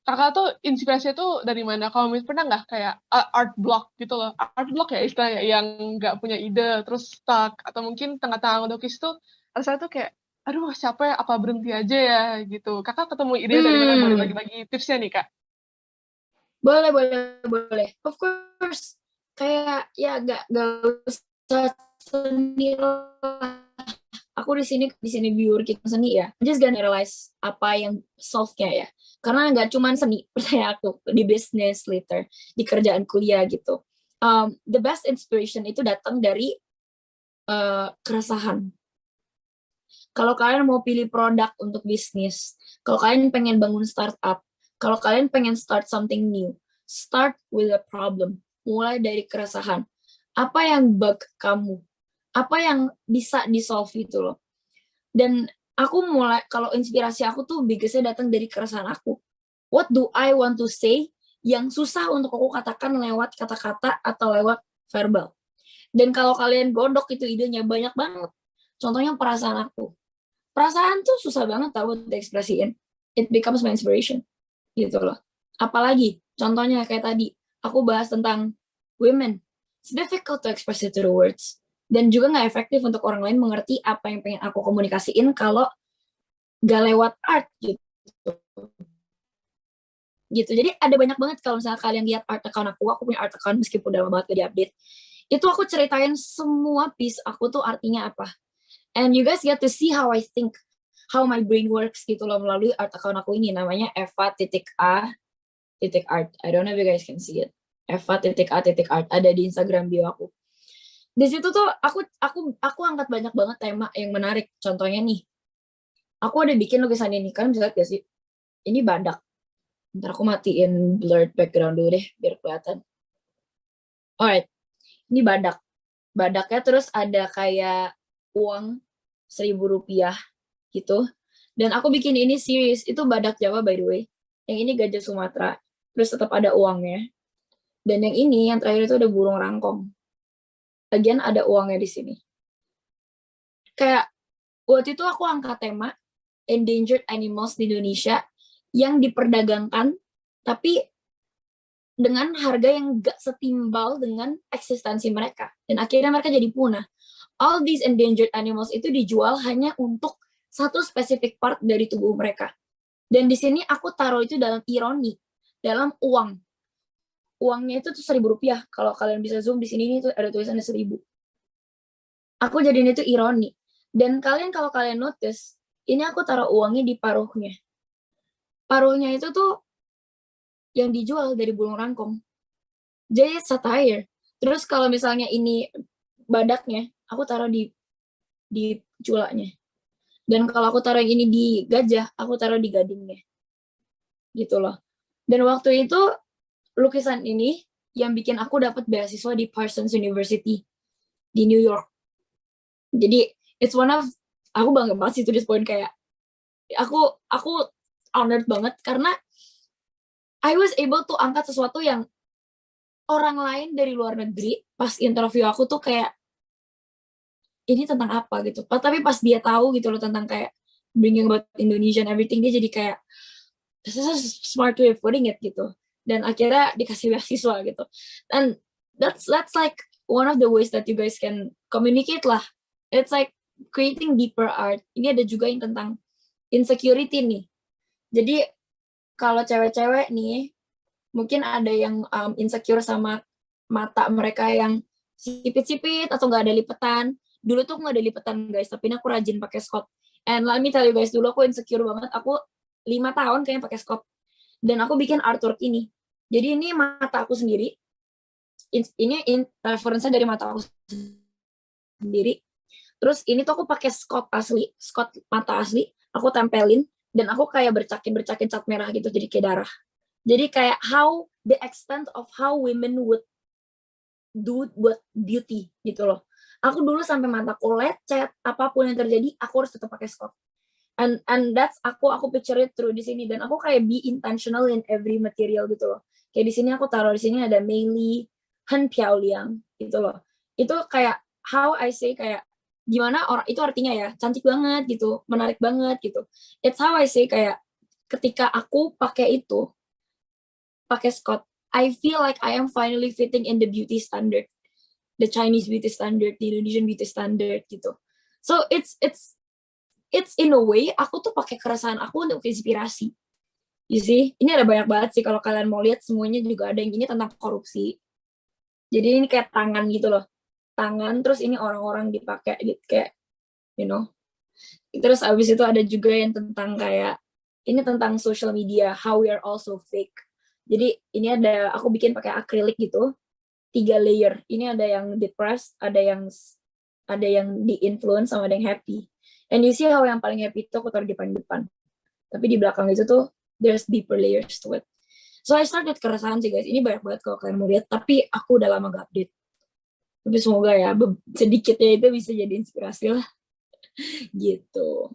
kakak tuh inspirasinya tuh dari mana? Kalau pernah nggak kayak art block gitu loh, art block ya istilahnya, yang nggak punya ide terus stuck, atau mungkin tengah-tengah melukis tuh rasanya tuh kayak aduh capek apa berhenti aja ya gitu. Kakak ketemu ide dari mana? Boleh bagi-bagi tipsnya nih Kak? Boleh. Of course. Kayak ya gak usah seni lah. Aku di sini biur kita seni ya. Just gonna realize apa yang solve-nya ya. Karena nggak cuman seni, percaya aku, di business later, di kerjaan kuliah gitu. The best inspiration itu datang dari keresahan. Kalau kalian mau pilih produk untuk bisnis, kalau kalian pengen bangun startup, kalau kalian pengen start something new, start with a problem. Mulai dari keresahan. Apa yang bug kamu? Apa yang bisa di-solve itu loh. Dan aku mulai, kalau inspirasi aku tuh biggest-nya datang dari keresahan aku. What do I want to say yang susah untuk aku katakan lewat kata-kata atau lewat verbal. Dan kalau kalian godok itu idenya banyak banget. Contohnya perasaan aku. Perasaan tuh susah banget tau buat diekspresiin. It becomes my inspiration. Gitu loh. Apalagi, contohnya kayak tadi, aku bahas tentang women. It's difficult to express it through words. Dan juga gak efektif untuk orang lain mengerti apa yang pengen aku komunikasiin kalau gak lewat art gitu. Jadi ada banyak banget kalau misalnya kalian lihat art account aku punya art account meskipun udah lama banget gak di-update. Itu aku ceritain semua piece aku tuh artinya apa. And you guys get to see how I think, how my brain works gitu loh melalui art account aku ini, namanya Eva.a.art. I don't know if you guys can see it. Eva.a.art ada di Instagram bio aku. Di situ tuh aku angkat banyak banget tema yang menarik. Contohnya nih, aku ada bikin lukisan ini, kan bisa lihat gak sih? Ini badak. Ntar aku matiin blurred background dulu deh biar kelihatan. Alright, ini badak. Badaknya terus ada kayak uang Rp1.000 gitu. Dan aku bikin ini series, itu badak Jawa by the way. Yang ini gajah Sumatera. Terus tetap ada uangnya. Dan yang ini, yang terakhir itu ada burung rangkong. Lagian ada uangnya di sini. Kayak waktu itu aku angkat tema endangered animals di Indonesia yang diperdagangkan tapi dengan harga yang gak setimbal dengan eksistensi mereka. Dan akhirnya mereka jadi punah. All these endangered animals itu dijual hanya untuk satu specific part dari tubuh mereka. Dan di sini aku taruh itu dalam ironi, dalam uang. Uangnya itu tuh Rp1.000. Kalau kalian bisa zoom di sini itu ada tulisannya 1.000. Aku jadiin itu ironi. Dan kalau kalian notice, ini aku taruh uangnya di paruhnya. Paruhnya itu tuh yang dijual dari burung rangkong. Jadi satire. Terus kalau misalnya ini badaknya, aku taruh di culaknya. Dan kalau aku taruh yang ini di gajah, aku taruh di gadingnya. Gitu loh. Dan waktu itu lukisan ini yang bikin aku dapat beasiswa di Parsons University di New York. Jadi it's one of, aku bangga banget sih to this point, kayak aku honored banget karena I was able to angkat sesuatu yang orang lain dari luar negeri pas interview aku tuh kayak ini tentang apa gitu. Tapi pas dia tahu gitu loh tentang kayak bringing about Indonesia and everything, dia jadi kayak this is a smart way of putting it gitu. Dan akhirnya dikasih beasiswa gitu. And that's like one of the ways that you guys can communicate lah. It's like creating deeper art. Ini ada juga yang tentang insecurity nih. Jadi kalau cewek-cewek nih, mungkin ada yang insecure sama mata mereka yang sipit-sipit atau nggak ada lipetan. Dulu tuh nggak ada lipetan guys, tapi ini aku rajin pakai Scott. And let me tell you guys, dulu aku insecure banget. Aku 5 tahun kayaknya pakai Scott. Dan aku bikin artwork ini. Jadi ini mata aku sendiri. Ini referensinya dari mata aku sendiri. Terus ini tuh aku pakai Scott asli, Scott mata asli. Aku tempelin dan aku kayak bercakin cat merah gitu, jadi kayak darah. Jadi kayak how the extent of how women would do buat beauty gitu loh. Aku dulu sampai mataku lecet, apapun yang terjadi, aku harus tetap pakai Scott. And that's aku picture it through di sini, dan aku kayak be intentional in every material gitu loh. Kayak di sini aku taruh, di sini ada Mei Li, Han Piaoliang gitu loh. Itu kayak how I say, kayak gimana orang itu artinya ya, cantik banget gitu, menarik banget gitu. It's how I say, kayak ketika aku pakai itu, pakai Scott, I feel like I am finally fitting in the beauty standard, the Chinese beauty standard, the Indonesian beauty standard gitu. So it's it's in a way aku tuh pakai keresahan aku untuk inspirasi. You see, ini ada banyak banget sih kalau kalian mau lihat, semuanya juga ada yang ini tentang korupsi. Jadi ini kayak tangan gitu loh, tangan, terus ini orang-orang dipakai gitu kayak, you know. Terus abis itu ada juga yang tentang kayak, ini tentang social media, how we are also fake. Jadi ini ada, aku bikin pakai akrilik gitu, 3 layer. Ini ada yang depressed, ada yang di-influence, sama ada yang happy. And you see how yang paling happy itu aku taruh di depan. Tapi di belakang itu tuh, there's deeper layers to it. So I started keresahan sih guys. Ini banyak banget kalau kalian mau lihat. Tapi aku udah lama gak update. Tapi semoga ya sedikitnya itu bisa jadi inspirasi lah. Gitu.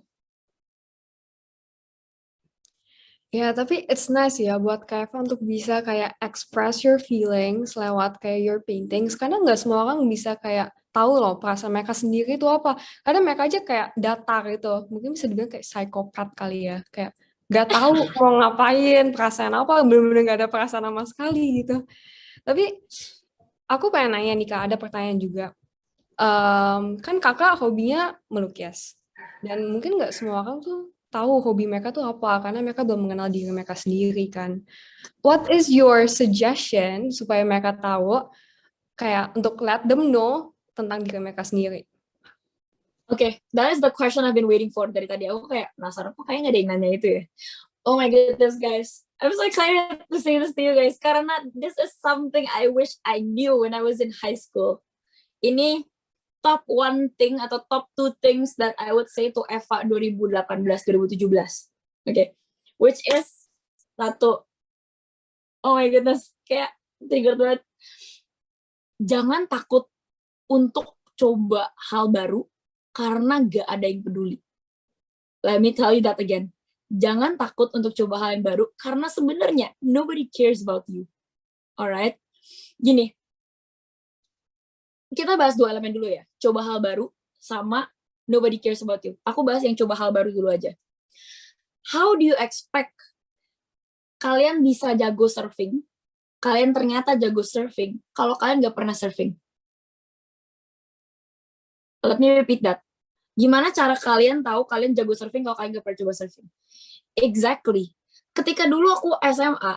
Ya, tapi it's nice ya buat Kak Eva untuk bisa kayak express your feelings lewat kayak your paintings. Karena nggak semua orang bisa kayak tahu loh perasaan mereka sendiri itu apa. Karena mereka aja kayak datar gitu. Mungkin bisa dibilang kayak psikopat kali ya. Kayak nggak tahu mau ngapain, perasaan apa, bener-bener nggak ada perasaan sama sekali gitu. Tapi aku pengen nanya nih Kak, ada pertanyaan juga. Kan kakak hobinya melukis. Dan mungkin nggak semua orang tuh tahu hobi mereka tuh apa, karena mereka belum mengenal diri mereka sendiri kan. What is your suggestion supaya mereka tahu, kayak untuk let them know tentang diri mereka sendiri? Okay, that is the question I've been waiting for dari tadi. Aku kayak penasaran, kok kayaknya nggak ada yang nanya itu ya. Oh my goodness, guys. I'm so excited to say this to you guys. Karena this is something I wish I knew when I was in high school. Ini top one thing atau top two things that I would say to Eva 2018-2017. Okay. Which is, satu, oh my goodness, kayak trigger banget. Jangan takut untuk coba hal baru karena gak ada yang peduli. Let me tell you that again. Jangan takut untuk coba hal yang baru karena sebenarnya nobody cares about you. Alright? Gini, kita bahas 2 elemen dulu ya. Coba hal baru sama nobody cares about you. Aku bahas yang coba hal baru dulu aja. How do you expect kalian bisa jago surfing? Kalian ternyata jago surfing kalau kalian gak pernah surfing. Let me repeat that. Gimana cara kalian tahu kalian jago surfing kalau kalian gak pernah coba surfing? Exactly. Ketika dulu aku SMA,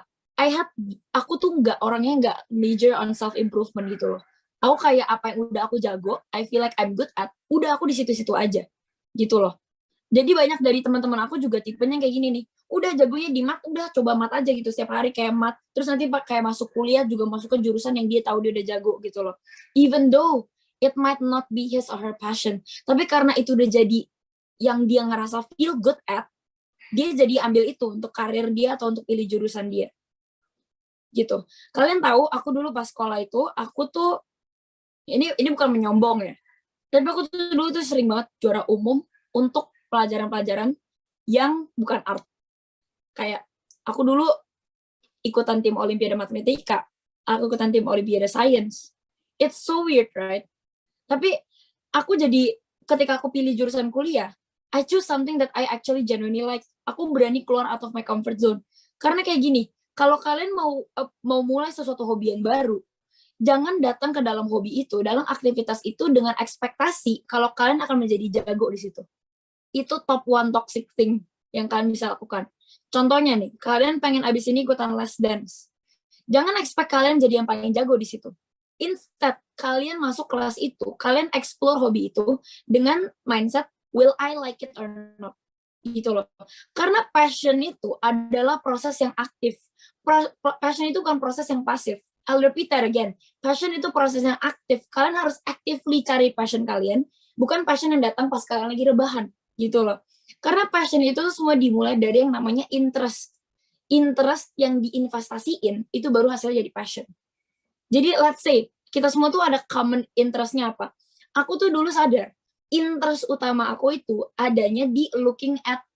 aku tuh orangnya nggak major on self improvement gitu loh. Aku kayak apa yang udah aku jago, I feel like I'm good at, udah aku di situ-situ aja, gitu loh. Jadi banyak dari teman-teman aku juga tipenya kayak gini nih, udah jagonya di mat, udah coba mat aja gitu setiap hari kayak mat, terus nanti kayak masuk kuliah juga masuk ke jurusan yang dia tahu dia udah jago gitu loh. Even though it might not be his or her passion, tapi karena itu udah jadi yang dia ngerasa feel good at, dia jadi ambil itu untuk karir dia atau untuk pilih jurusan dia. Gitu. Kalian tahu, aku dulu pas sekolah itu, aku tuh, ini bukan menyombong ya, tapi aku tuh dulu tuh sering banget juara umum untuk pelajaran-pelajaran yang bukan art. Kayak, aku dulu ikutan tim Olimpiade Matematika, aku ikutan tim Olimpiade Science. It's so weird, right? Tapi, aku jadi, ketika aku pilih jurusan kuliah, I choose something that I actually genuinely like. Aku berani keluar out of my comfort zone. Karena kayak gini, kalau kalian mau mulai sesuatu hobi yang baru, jangan datang ke dalam hobi itu, dalam aktivitas itu dengan ekspektasi kalau kalian akan menjadi jago di situ. Itu top one toxic thing yang kalian bisa lakukan. Contohnya nih, kalian pengen abis ini ikutan les dance. Jangan expect kalian jadi yang paling jago di situ. Instead, kalian masuk kelas itu, kalian explore hobi itu dengan mindset, will I like it or not? Gitu loh. Karena passion itu adalah proses yang aktif. Passion itu bukan proses yang pasif. I'll repeat that again. Passion itu proses yang aktif. Kalian harus actively cari passion kalian, bukan passion yang datang pas kalian lagi rebahan. Gitu loh. Karena passion itu semua dimulai dari yang namanya interest. Interest yang diinvestasiin, itu baru hasilnya jadi passion. Jadi let's say, kita semua tuh ada common interest-nya apa. Aku tuh dulu sadar, interest utama aku itu adanya di looking at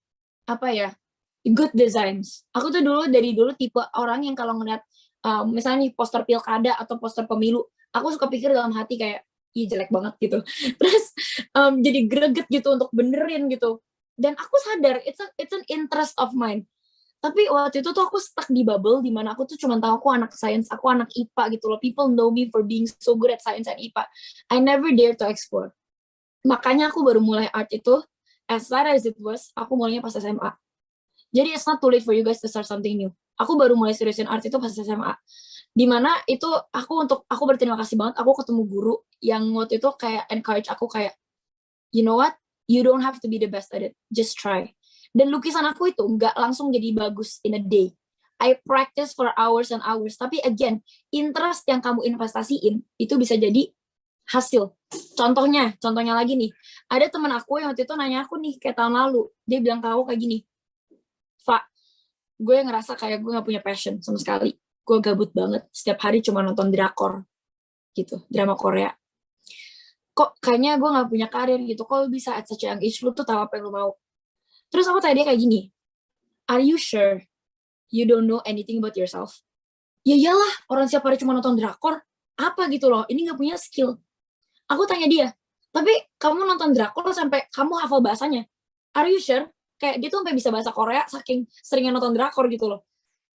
good designs. Aku tuh dari dulu tipe orang yang kalau ngeliat misalnya nih poster pilkada atau poster pemilu, aku suka pikir dalam hati kayak, ih jelek banget gitu. Terus jadi greget gitu untuk benerin gitu. Dan aku sadar it's an interest of mine. Tapi waktu itu tuh aku stuck di bubble di mana aku tuh cuma tahu aku anak science, aku anak IPA gitu loh. People know me for being so good at science and IPA. I never dare to explore. Makanya aku baru mulai art itu as sad as it was, aku mulainya pas SMA. Jadi it's not too late for you guys to start something new. Aku baru mulai seriusin art itu pas SMA. Dimana itu aku berterima kasih banget, aku ketemu guru yang waktu itu kayak encourage aku kayak, you know what, you don't have to be the best at it, just try. Dan lukisan aku itu nggak langsung jadi bagus in a day. I practice for hours and hours. Tapi again, interest yang kamu investasiin itu bisa jadi hasil. Contohnya lagi nih, ada teman aku yang waktu itu nanya aku nih kayak tahun lalu, dia bilang ke aku kayak gini, Pak, gue ngerasa kayak gue gak punya passion sama sekali. Gue gabut banget, setiap hari cuma nonton drakor gitu, drama Korea. Kok kayaknya gue gak punya karir gitu, kok lu bisa at such a young age, lu tuh tahu apa yang lu mau. Terus aku tanya dia kayak gini, are you sure you don't know anything about yourself? Ya iyalah, orang setiap hari cuma nonton drakor, apa gitu loh, ini gak punya skill. Aku tanya dia, tapi kamu nonton drakor sampai kamu hafal bahasanya, are you sure? Kayak dia tuh sampai bisa bahasa Korea saking seringnya nonton drakor gitu loh.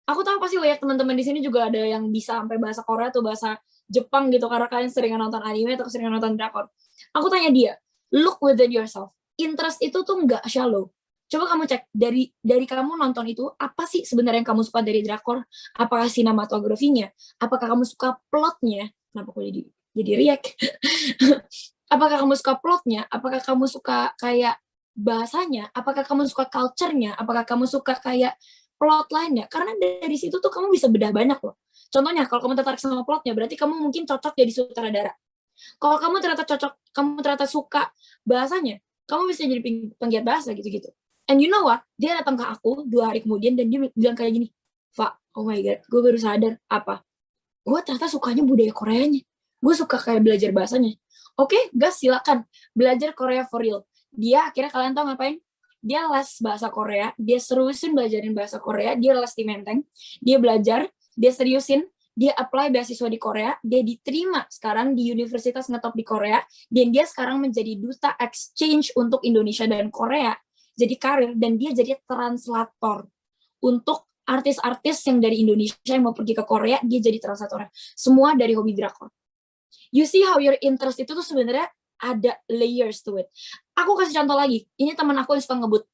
Aku tahu pasti banyak teman-teman di sini juga ada yang bisa sampai bahasa Korea atau bahasa Jepang gitu karena kalian sering nonton anime atau sering nonton drakor. Aku tanya dia, look within yourself. Interest itu tuh nggak shallow. Coba kamu cek dari kamu nonton itu apa sih sebenarnya yang kamu suka dari drakor? Apakah sinematografinya? Apakah kamu suka plotnya? Kenapa aku jadi react? Apakah kamu suka plotnya? Apakah kamu suka kayak bahasanya? Apakah kamu suka culture-nya? Apakah kamu suka kayak plot lainnya? Karena dari situ tuh kamu bisa bedah banyak loh. Contohnya, kalau kamu tertarik sama plotnya, berarti kamu mungkin cocok jadi sutradara. Kalau kamu ternyata suka bahasanya, kamu bisa jadi penggiat bahasa gitu-gitu. And you know what? Dia datang ke aku 2 hari kemudian dan dia bilang kayak gini, Pak, oh my god, gue baru sadar. Apa? Gue ternyata sukanya budaya Koreanya. Gue suka kayak belajar bahasanya. Oke, gas silakan. Belajar Korea for real. Dia akhirnya kalian tahu ngapain? Dia les bahasa Korea, dia seriusin belajarin bahasa Korea, dia les di Menteng, dia belajar, dia seriusin, dia apply beasiswa di Korea, dia diterima sekarang di universitas ngetop di Korea, dan dia sekarang menjadi duta exchange untuk Indonesia dan Korea, jadi karir, dan dia jadi translator untuk artis-artis yang dari Indonesia yang mau pergi ke Korea, dia jadi translator. Semua dari hobi drakor. You see how your interest itu tuh sebenarnya ada layers to it. Aku kasih contoh lagi. Ini teman aku yang suka ngebut.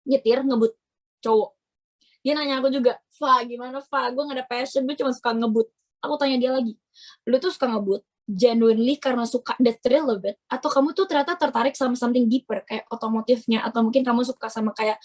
Ngebut cowok. Dia nanya aku juga, Fa, gimana Fa? Gue gak ada passion, gue cuma suka ngebut. Aku tanya dia lagi, lu tuh suka ngebut genuinely karena suka the thrill of it, atau kamu tuh ternyata tertarik sama something deeper, kayak otomotifnya, atau mungkin kamu suka sama kayak,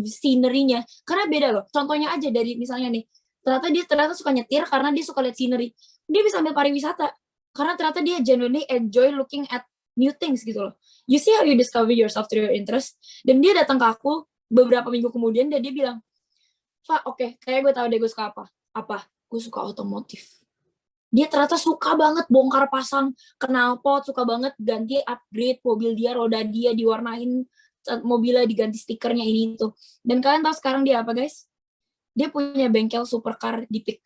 scenery-nya. Karena beda loh. Contohnya aja dari misalnya nih, ternyata suka nyetir karena dia suka lihat scenery. Dia bisa ambil pariwisata karena ternyata dia genuinely enjoy looking at new things gitu loh. You see how you discover yourself through your interest. Dan dia datang ke aku beberapa minggu kemudian dan dia bilang, Pak, oke, kayak gue tahu deh gue suka apa. Apa? Gue suka otomotif. Dia ternyata suka banget bongkar pasang knalpot, suka banget ganti upgrade mobil dia, roda dia diwarnain, mobilnya diganti stikernya ini itu. Dan kalian tahu sekarang dia apa guys? Dia punya bengkel supercar di PIK.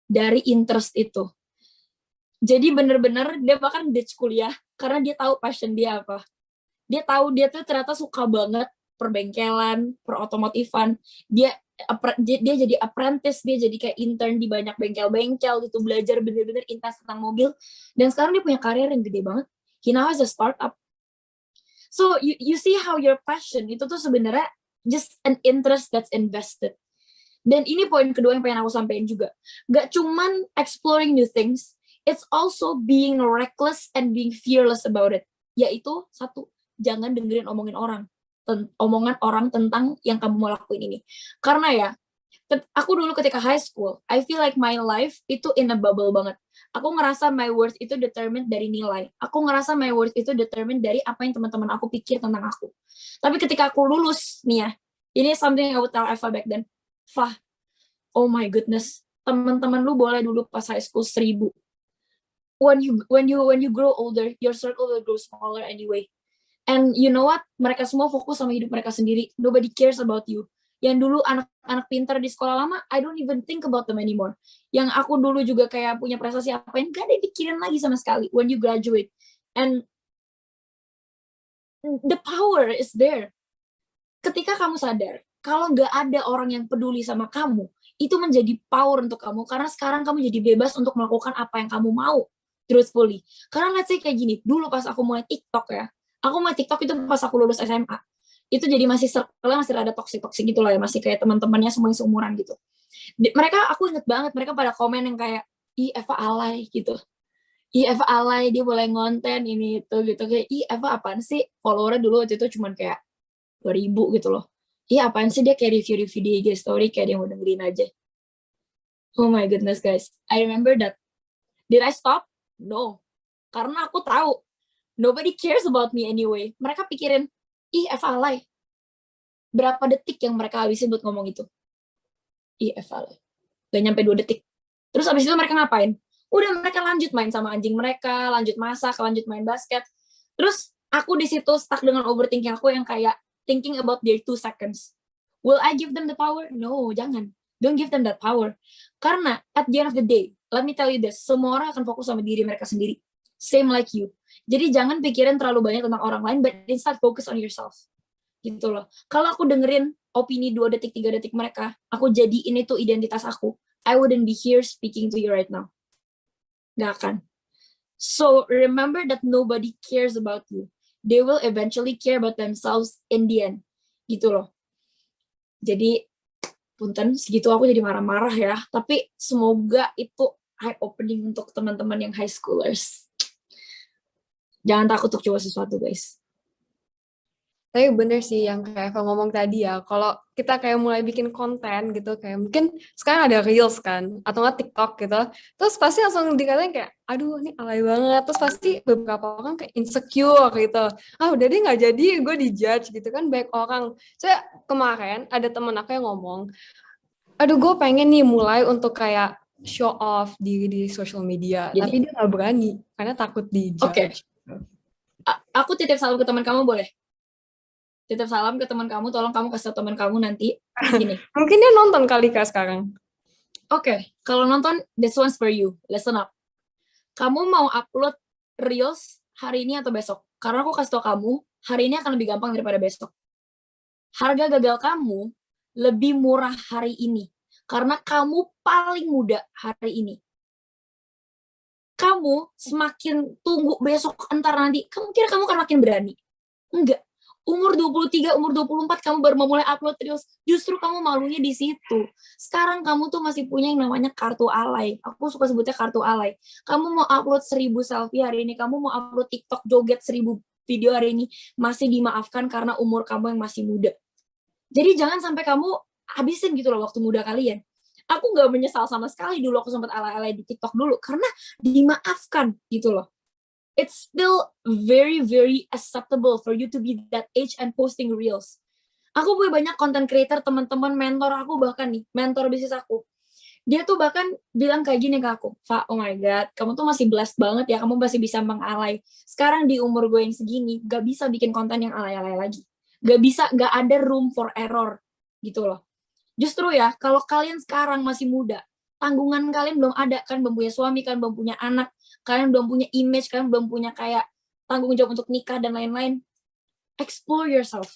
Dari interest itu. Jadi bener-bener dia bahkan ditch kuliah karena dia tahu passion dia apa. Dia tahu dia tuh ternyata suka banget perbengkelan, perotomotifan. Dia jadi apprentice, dia jadi kayak intern di banyak bengkel-bengkel gitu, belajar bener-bener intens tentang mobil. Dan sekarang dia punya karir yang gede banget. He now has a startup. So you see how your passion itu tuh sebenarnya just an interest that's invested. Dan ini poin kedua yang pengen aku sampaikan juga. Gak cuman exploring new things, it's also being reckless and being fearless about it. Yaitu, satu, jangan dengerin omongan orang tentang yang kamu mau lakuin ini. Karena ya, aku dulu ketika high school, I feel like my life itu in a bubble banget. Aku ngerasa my worth itu determined dari nilai. Aku ngerasa my worth itu determined dari apa yang teman-teman aku pikir tentang aku. Tapi ketika aku lulus, nih ya, ini something I would tell Eva back then, Fah, oh my goodness, teman-teman lu boleh dulu pas high school 1,000. When you grow older, your circle will grow smaller anyway. And you know what? Mereka semua fokus sama hidup mereka sendiri. Nobody cares about you. Yang dulu anak-anak pintar di sekolah lama, I don't even think about them anymore. Yang aku dulu juga kayak punya prestasi apa yang gak ada dipikirin lagi sama sekali when you graduate. And the power is there. Ketika kamu sadar, kalau gak ada orang yang peduli sama kamu, itu menjadi power untuk kamu. Karena sekarang kamu jadi bebas untuk melakukan apa yang kamu mau. truthfully. Karena let's say kayak gini, dulu pas aku mulai TikTok ya, aku mulai TikTok itu pas aku lulus SMA. Itu jadi masih circle-nya masih ada toxic-toxic gitu lah ya, masih kayak teman-temannya semuanya seumuran gitu. Mereka, aku inget banget, mereka pada komen yang kayak, ih Eva alay gitu. Ih Eva alay, dia boleh ngonten ini itu gitu. Kayak, ih Eva apaan sih? Followernya dulu waktu itu cuman kayak 2000 gitu loh. Iya apaan sih dia kayak review-review di IG story, kayak dia mau dengerin aja. Oh my goodness guys, I remember that. Did I stop? No. Karena aku tahu, nobody cares about me anyway. Mereka pikirin, ih Eva alay. Berapa detik yang mereka habisin buat ngomong itu? Ih Eva alay. Gak nyampe 2 detik. Terus abis itu mereka ngapain? Udah mereka lanjut main sama anjing mereka, lanjut masak, lanjut main basket. Terus aku di situ stuck dengan overthinking aku yang kayak thinking about their 2 seconds. Will I give them the power? No, jangan. Don't give them that power. Karena at the end of the day, let me tell you this, semua orang akan fokus sama diri mereka sendiri. Same like you. Jadi jangan pikirin terlalu banyak tentang orang lain, but instead focus on yourself. Gitu loh. Kalau aku dengerin opini 2 detik, 3 detik mereka, aku jadiin itu identitas aku, I wouldn't be here speaking to you right now. Gak akan. So remember that nobody cares about you. They will eventually care about themselves in the end. Gitu loh. Jadi, punten, segitu aku jadi marah-marah ya. Tapi semoga itu eye-opening untuk teman-teman yang high schoolers. Jangan takut untuk coba sesuatu, guys. Tapi bener sih yang kayak Eva ngomong tadi ya, kalau kita kayak mulai bikin konten gitu, kayak mungkin sekarang ada Reels kan, atau nggak TikTok gitu, terus pasti langsung dikatain kayak, aduh ini alay banget, terus pasti beberapa orang kayak insecure gitu, udah deh nggak jadi, gue dijudge gitu kan, banyak orang. Saya kemarin ada temen aku yang ngomong, aduh gue pengen nih mulai untuk kayak show off diri di social media, Gini. tapi dia nggak berani, karena takut dijudge. Oke. Aku titip salam ke teman kamu boleh? Titip salam ke teman kamu, tolong kamu kasih tau teman kamu nanti. Gini. Mungkin dia nonton kali Kak sekarang. Oke, kalau nonton, this one's for you. Listen up. Kamu mau upload Reels hari ini atau besok? Karena aku kasih tau kamu, hari ini akan lebih gampang daripada besok. Harga gagal kamu lebih murah hari ini. Karena kamu paling muda hari ini. Kamu semakin tunggu besok, entar nanti, kamu kira kamu akan makin berani? Enggak. Umur 23, umur 24 kamu baru memulai upload Reels, justru kamu malunya di situ. Sekarang kamu tuh masih punya yang namanya kartu alay. Aku suka sebutnya kartu alay. Kamu mau upload 1000 selfie hari ini, kamu mau upload TikTok joget 1000 video hari ini, masih dimaafkan karena umur kamu yang masih muda. Jadi jangan sampai kamu habisin gitu loh waktu muda kalian. Aku gak menyesal sama sekali dulu aku sempat alay-alay di TikTok dulu, karena dimaafkan gitu loh. It's still very, very acceptable for you to be that age and posting Reels. Aku punya banyak content creator, teman-teman, mentor aku bahkan nih, mentor bisnis aku. Dia tuh bahkan bilang kayak gini ke aku, Fa, oh my God, kamu tuh masih blessed banget ya, kamu masih bisa mengalay. Sekarang di umur gue yang segini, gak bisa bikin konten yang alay-alay lagi. Gak ada room for error, gitu loh. Justru ya, kalau kalian sekarang masih muda, tanggungan kalian belum ada, kan belum punya suami, kan belum punya anak, kalian belum punya image, kalian belum punya kayak tanggung jawab untuk nikah dan lain-lain. Explore yourself.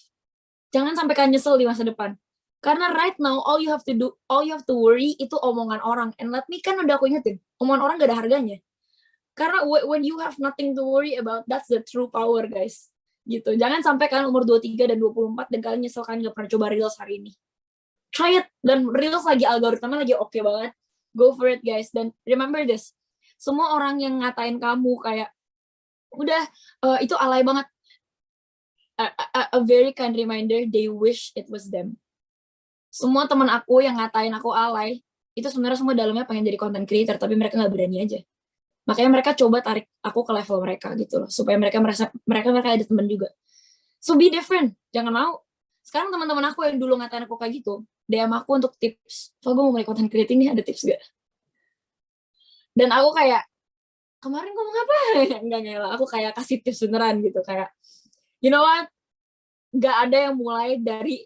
Jangan sampai kalian nyesel di masa depan. Karena right now, all you have to worry itu omongan orang. And let me, kan udah aku ingetin, omongan orang gak ada harganya. Karena when you have nothing to worry about, that's the true power, guys. Gitu. Jangan sampai kalian umur 23 dan 24 dan kalian nyesel kalian gak pernah coba Reels hari ini. Try it. Dan Reels lagi algoritmanya lagi oke banget. Go for it, guys. Dan remember this, semua orang yang ngatain kamu kayak udah itu alay banget, a very kind reminder, they wish it was them. Semua teman aku yang ngatain aku alay itu sebenarnya semua dalamnya pengen jadi content creator, tapi mereka nggak berani aja. Makanya mereka coba tarik aku ke level mereka gitu loh, supaya mereka merasa mereka ada teman juga. So be different, jangan mau. Sekarang teman-teman aku yang dulu ngatain aku kayak gitu, DM aku untuk tips. So gue mau mulai content creating nih, ada tips gak? Dan aku kayak, kemarin ngomong apa? Enggak lah, aku kayak kasih tips beneran gitu. Kayak, you know what? Gak ada yang mulai dari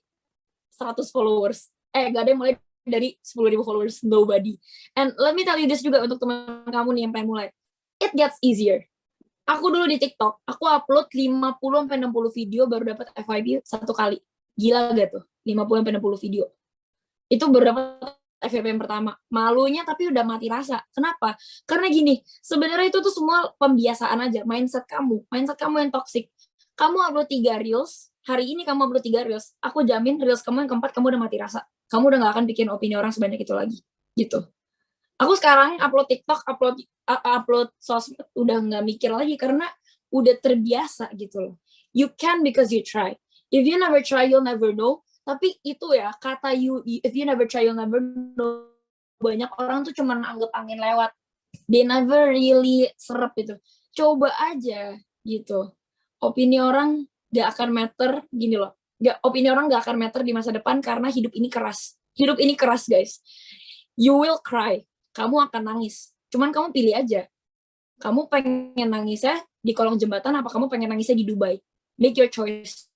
100 followers. Gak ada yang mulai dari 10.000 followers. Nobody. And let me tell you this juga untuk teman kamu nih yang pengen mulai. It gets easier. Aku dulu di TikTok, aku upload 50-60 video baru dapat FYP 1 kali. Gila gak tuh? 50-60 video. Itu baru dapat FYP yang pertama. Malunya tapi udah mati rasa. Kenapa? Karena gini, sebenarnya itu tuh semua pembiasaan aja, mindset kamu yang toxic. Kamu upload 3 reels, hari ini kamu upload 3 reels, aku jamin reels kamu yang keempat kamu udah mati rasa. Kamu udah gak akan bikin opini orang sebanyak itu lagi. Gitu. Aku sekarang upload TikTok, upload sosmed udah nggak mikir lagi karena udah terbiasa gitu loh. You can because you try. If you never try, you'll never know. Tapi itu ya, kata if you never try, you'll never know. Banyak orang tuh cuma anggap angin lewat. They never really serap itu. Coba aja gitu. Opini orang gak akan matter, gini loh. Opini orang gak akan matter di masa depan karena hidup ini keras. Hidup ini keras, guys. You will cry. Kamu akan nangis. Cuman kamu pilih aja. Kamu pengen nangisnya di kolong jembatan, apa kamu pengen nangisnya di Dubai? Make your choice.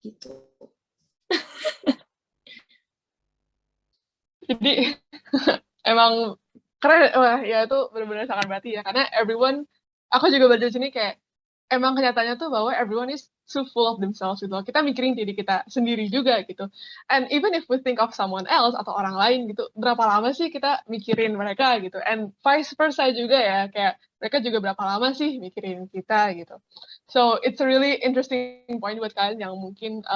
Gitu. Jadi emang keren, wah ya itu benar-benar sangat berarti ya, karena everyone, aku juga baca di sini kayak emang kenyataannya tuh bahwa everyone is so full of themselves gitu. Kita mikirin diri kita sendiri juga gitu. And even if we think of someone else atau orang lain gitu, berapa lama sih kita mikirin mereka gitu. And vice versa juga ya, kayak mereka juga berapa lama sih mikirin kita gitu. So it's a really interesting point buat kalian yang mungkin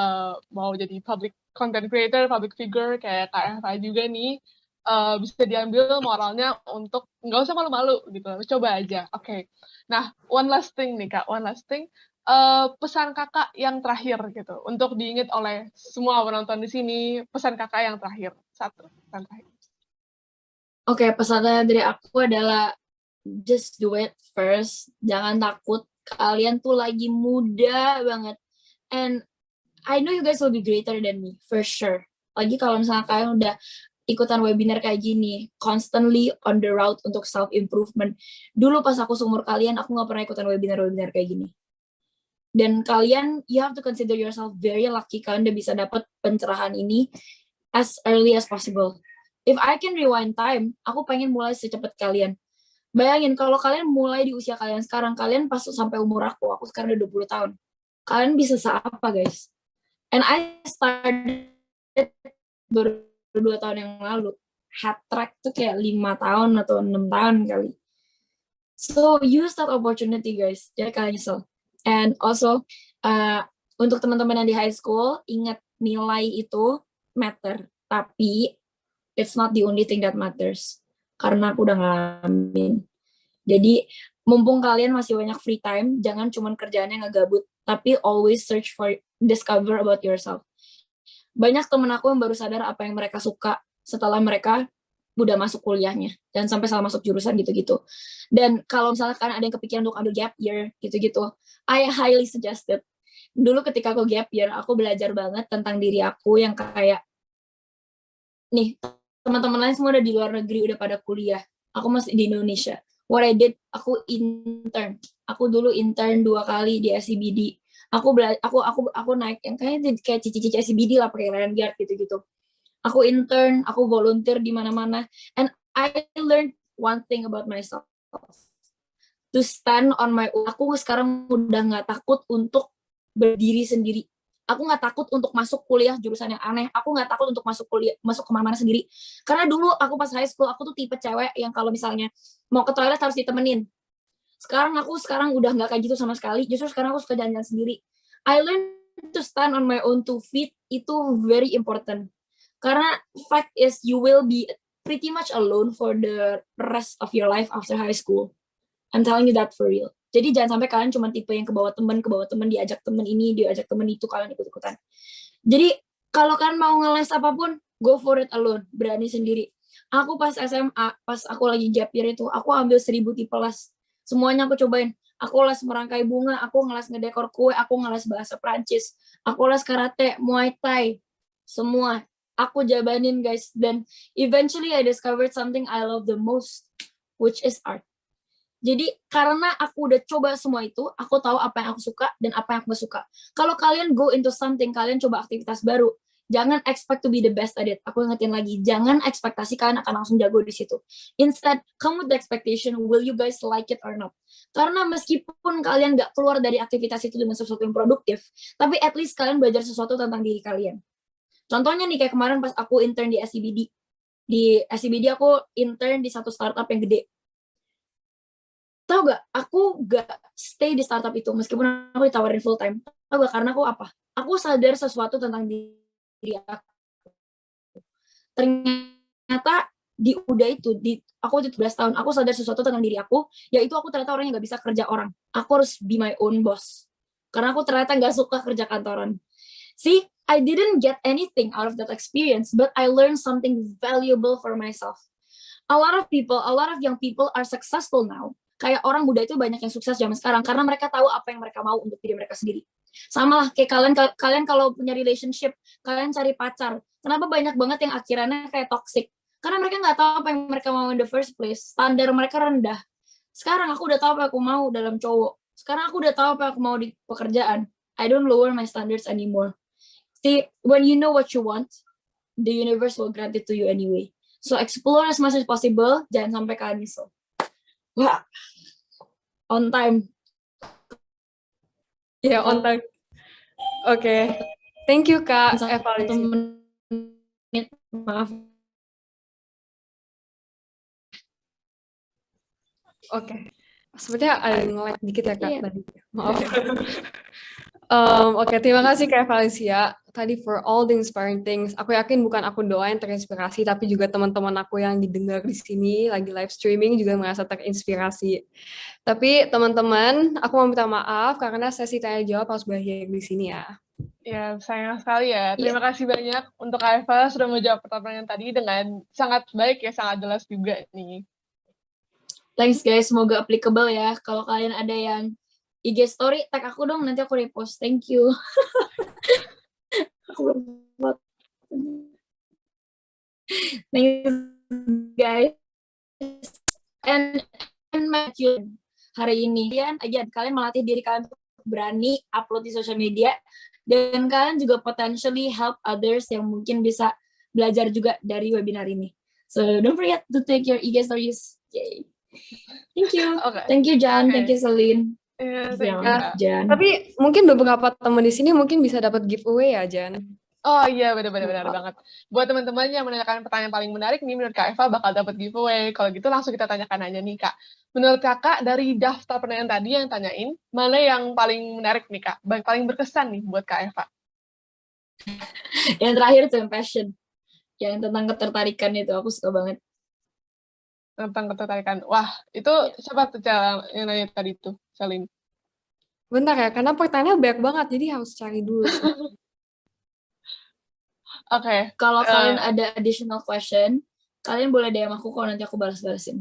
mau jadi public content creator, public figure kayak Kak Eva juga nih. Bisa diambil moralnya untuk nggak usah malu-malu gitu, coba aja. Oke. Nah, one last thing nih Kak, one last thing. Pesan Kakak yang terakhir gitu, untuk diingat oleh semua penonton di sini, pesan Kakak yang terakhir. Satu, pesan terakhir. Oke, pesannya dari aku adalah just do it first. Jangan takut. Kalian tuh lagi muda banget. And I know you guys will be greater than me, for sure. Lagi kalau misalnya kalian udah ikutan webinar kayak gini, constantly on the route untuk self-improvement. Dulu pas aku seumur kalian, aku nggak pernah ikutan webinar-webinar kayak gini. Dan kalian, you have to consider yourself very lucky, kalian udah bisa dapat pencerahan ini as early as possible. If I can rewind time, aku pengen mulai secepat kalian. Bayangin, kalau kalian mulai di usia kalian sekarang, kalian pas sampai umur aku sekarang udah 20 tahun. Kalian bisa seapa, guys? And I started baru 2 tahun yang lalu. Hat track tuh kayak 5 tahun atau 6 tahun kali. So, use that opportunity, guys. Jadi kalian nyesel. And also, untuk teman-teman yang di high school, ingat nilai itu matter. Tapi, it's not the only thing that matters. Karena aku udah ngalamin. Jadi, mumpung kalian masih banyak free time, jangan cuma kerjaannya ngegabut, tapi always search for, discover about yourself. Banyak temen aku yang baru sadar apa yang mereka suka setelah mereka udah masuk kuliahnya, dan sampai salah masuk jurusan gitu-gitu. Dan kalau misalnya kalian ada yang kepikiran untuk ambil gap year, gitu-gitu, I highly suggested. Dulu ketika aku gap year, aku belajar banget tentang diri aku yang kayak, nih, teman-teman lain semua udah di luar negeri, udah pada kuliah. Aku masih di Indonesia. What I did, aku intern. Aku dulu intern 2 kali di SCBD. Aku naik yang kayak cici-cici SCBD lah, pakai Ryan Guard gitu-gitu. Aku intern, aku volunteer di mana-mana, and I learned one thing about myself. To stand on my own. Aku sekarang udah nggak takut untuk berdiri sendiri. Aku nggak takut untuk masuk kuliah jurusan yang aneh. Aku nggak takut untuk masuk kemana-mana sendiri. Karena dulu aku pas high school, aku tuh tipe cewek yang kalau misalnya mau ke toilet harus ditemenin. Sekarang udah nggak kayak gitu sama sekali. Justru sekarang aku suka jalan-jalan sendiri. I learned to stand on my own 2 feet. Itu very important. Karena fact is you will be pretty much alone for the rest of your life after high school. I'm telling you that for real. Jadi jangan sampai kalian cuma tipe yang ke bawah temen, diajak temen ini, diajak temen itu, kalian ikut-ikutan. Jadi kalau kalian mau ngeles apapun, go for it alone, berani sendiri. Aku pas SMA, pas aku lagi gap year itu, aku ambil 1000 tipe les. Semuanya aku cobain. Aku les merangkai bunga, aku ngeles ngedekor kue, aku ngeles bahasa Prancis, aku les karate, Muay Thai, semua. Aku jabanin, guys. Dan eventually I discovered something I love the most, which is art. Jadi karena aku udah coba semua itu, aku tahu apa yang aku suka dan apa yang aku gak suka. Kalau kalian go into something, kalian coba aktivitas baru, jangan expect to be the best at it. Aku ingetin lagi, jangan ekspektasi kalian akan langsung jago di situ. Instead, come with the expectation, will you guys like it or not? Karena meskipun kalian gak keluar dari aktivitas itu dengan sesuatu yang produktif, tapi at least kalian belajar sesuatu tentang diri kalian. Contohnya nih kayak kemarin pas aku intern di SCBD. Di SCBD aku intern di satu startup yang gede. Tahu gak, aku gak stay di startup itu meskipun aku ditawarin full time. Tahu gak karena aku apa? Aku sadar sesuatu tentang diri aku. Ternyata di udah itu, aku 17 tahun, aku sadar sesuatu tentang diri aku, yaitu aku ternyata orang yang gak bisa kerja orang. Aku harus be my own boss. Karena aku ternyata gak suka kerja kantoran. See, I didn't get anything out of that experience, but I learned something valuable for myself. A lot of young people are successful now. Kayak orang muda itu banyak yang sukses zaman sekarang karena mereka tahu apa yang mereka mau untuk diri mereka sendiri. Sama lah kayak kalian kalau punya relationship, kalian cari pacar. Kenapa banyak banget yang akhirannya kayak toxic? Karena mereka nggak tahu apa yang mereka mau in the first place. Standar mereka rendah. Sekarang aku udah tahu apa yang aku mau dalam cowok. Sekarang aku udah tahu apa yang aku mau di pekerjaan. I don't lower my standards anymore. See, when you know what you want, the universe will grant it to you anyway. So explore as much as possible, jangan sampai kalian nyesel. Wah, on time. Ya, on time. Oke. Thank you, Kak Satu Evaluasi. menit, maaf. Oke. Sepertinya ada nge-lag dikit ya, Kak, Iya. tadi. Maaf. Oke, terima kasih Kak Valencia tadi for all the inspiring things. Aku yakin bukan aku doang yang terinspirasi, tapi juga teman-teman aku yang didengar di sini lagi live streaming juga merasa terinspirasi. Tapi teman-teman, aku mau minta maaf karena sesi tanya jawab harus berakhir di sini ya. Ya, sayang sekali ya. Terima kasih banyak untuk Kak Eva sudah menjawab pertanyaan tadi dengan sangat baik ya, sangat jelas juga nih. Thanks guys, semoga applicable ya. Kalau kalian ada yang IG story, tag aku dong, nanti aku repost. Thank you. Aku belum buat. Thanks guys. And Matthew hari ini kalian melatih diri kalian untuk berani upload di social media dan kalian juga potentially help others yang mungkin bisa belajar juga dari webinar ini. So don't forget to take your IG stories. Yay. Thank you. Okay. Thank you Jan, thank you Celine. Yeah, thank you, Jan. Tapi mungkin beberapa teman di sini mungkin bisa dapat giveaway ya, Jan. Oh iya, benar banget. Buat teman-teman yang menanyakan pertanyaan paling menarik nih, menurut Kak Eva bakal dapat giveaway. Kalau gitu langsung kita tanyakan aja nih, Kak. Menurut Kakak, dari daftar pertanyaan tadi yang tanyain, mana yang paling menarik nih, Kak? Paling berkesan nih buat Kak Eva? Yang terakhir tuh yang passion. Yang tentang ketertarikan itu, aku suka banget. Tentang ketertarikan. Wah, itu siapa tuh yang nanya tadi tuh, Celine? Bentar ya, karena pertanyaan banyak banget, jadi harus cari dulu. Oke. Kalau kalian ada additional question, kalian boleh DM aku kalau nanti aku balas-balasin.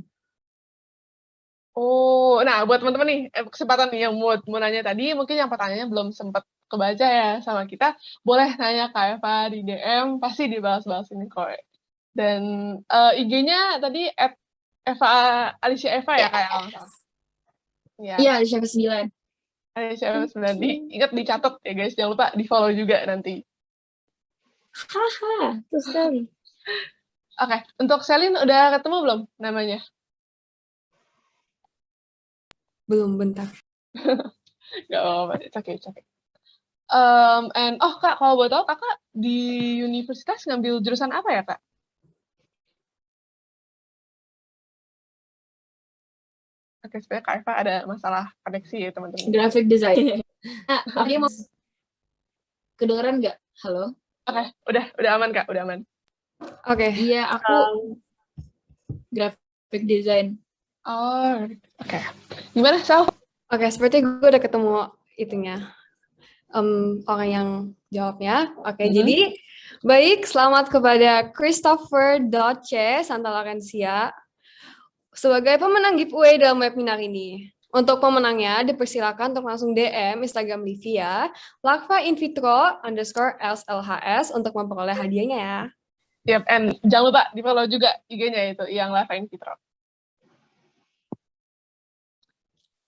Oh, nah buat teman-teman nih, kesempatan nih yang mau nanya tadi, mungkin yang pertanyaannya belum sempat kebaca ya sama kita, boleh nanya Kak Eva di DM, pasti dibalas-balasin kok. Dan IG-nya tadi @Eva Alicia Eva ya kayak kalau salah. Iya, Alicia 9. Alicia Eva 9. Ingat dicatat ya guys, jangan lupa di-follow juga nanti. Haha, betul sekali. Oke, untuk Celine udah ketemu belum namanya? Belum, bentar. Gak apa-apa, it's okay. And Kak, kalau boleh tahu Kakak di universitas ngambil jurusan apa ya, Kak? Oke, sebenarnya Kak Eva ada masalah koneksi ya, teman-teman. Graphic design. Nah, aku mau kedengeran nggak? Halo? Oke, udah aman, Kak, udah aman. Oke. Iya, aku graphic design. Oh, oke. Gimana, Sal? Oke, seperti gue udah ketemu itunya. Orang yang jawabnya. Oke, jadi baik, selamat kepada Christopher.c Santa Laurencia sebagai pemenang giveaway dalam webinar ini. Untuk pemenangnya, dipersilakan untuk langsung DM Instagram Livia, lakfa_invitro_slhs untuk memperoleh hadiahnya ya. Yep, and jangan lupa di-follow juga IG-nya itu, yang Lakfa Invitro.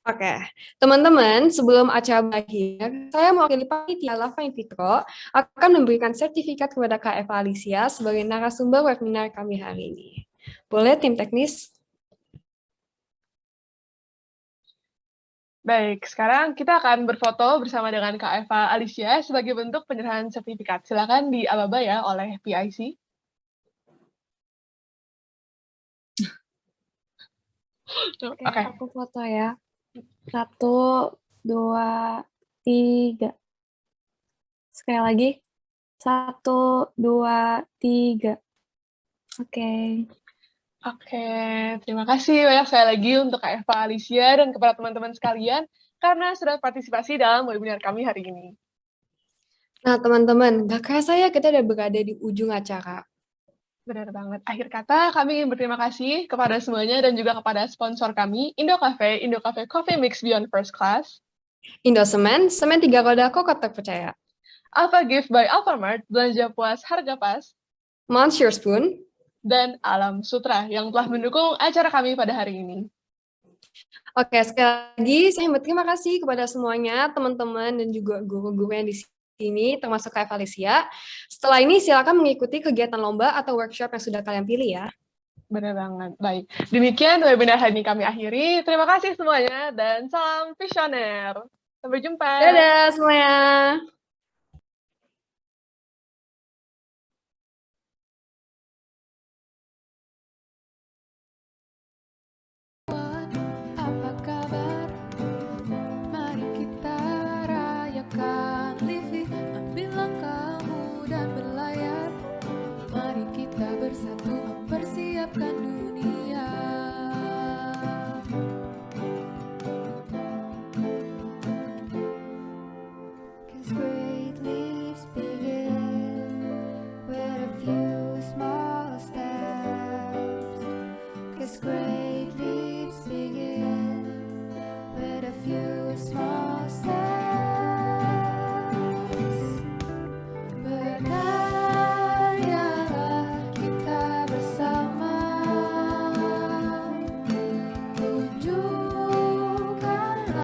Oke, teman-teman, sebelum acara berakhir, saya mewakili panitia Lakfa Invitro akan memberikan sertifikat kepada Kak Eva Alicia sebagai narasumber webinar kami hari ini. Boleh tim teknis? Baik, sekarang kita akan berfoto bersama dengan Kak Eva Alicia sebagai bentuk penyerahan sertifikat. Silakan diaba-aba ya oleh PIC. Oke, Oke. aku foto ya. 1, 2, 3. Sekali lagi. 1, 2, 3. Oke. Oke, terima kasih banyak sekali lagi untuk Kak Eva Alicia dan kepada teman-teman sekalian karena sudah partisipasi dalam webinar kami hari ini. Nah, teman-teman, gak kerasa ya kita udah berada di ujung acara. Benar banget. Akhir kata, kami ingin berterima kasih kepada semuanya dan juga kepada sponsor kami, Indocafe Coffee Mix Beyond First Class, Indosemen, semen 3 roda kokoh terpercaya. Alpha Gift by Alfamart, belanja puas harga pas, Monsieur Spoon, dan Alam Sutra yang telah mendukung acara kami pada hari ini. Oke, sekali lagi saya berterima kasih kepada semuanya, teman-teman dan juga guru-guru yang di sini, termasuk Kak Valencia. Setelah ini silakan mengikuti kegiatan lomba atau workshop yang sudah kalian pilih ya. Benar banget. Baik, demikian webinar hari ini kami akhiri. Terima kasih semuanya dan salam visioner. Sampai jumpa. Dadah semuanya.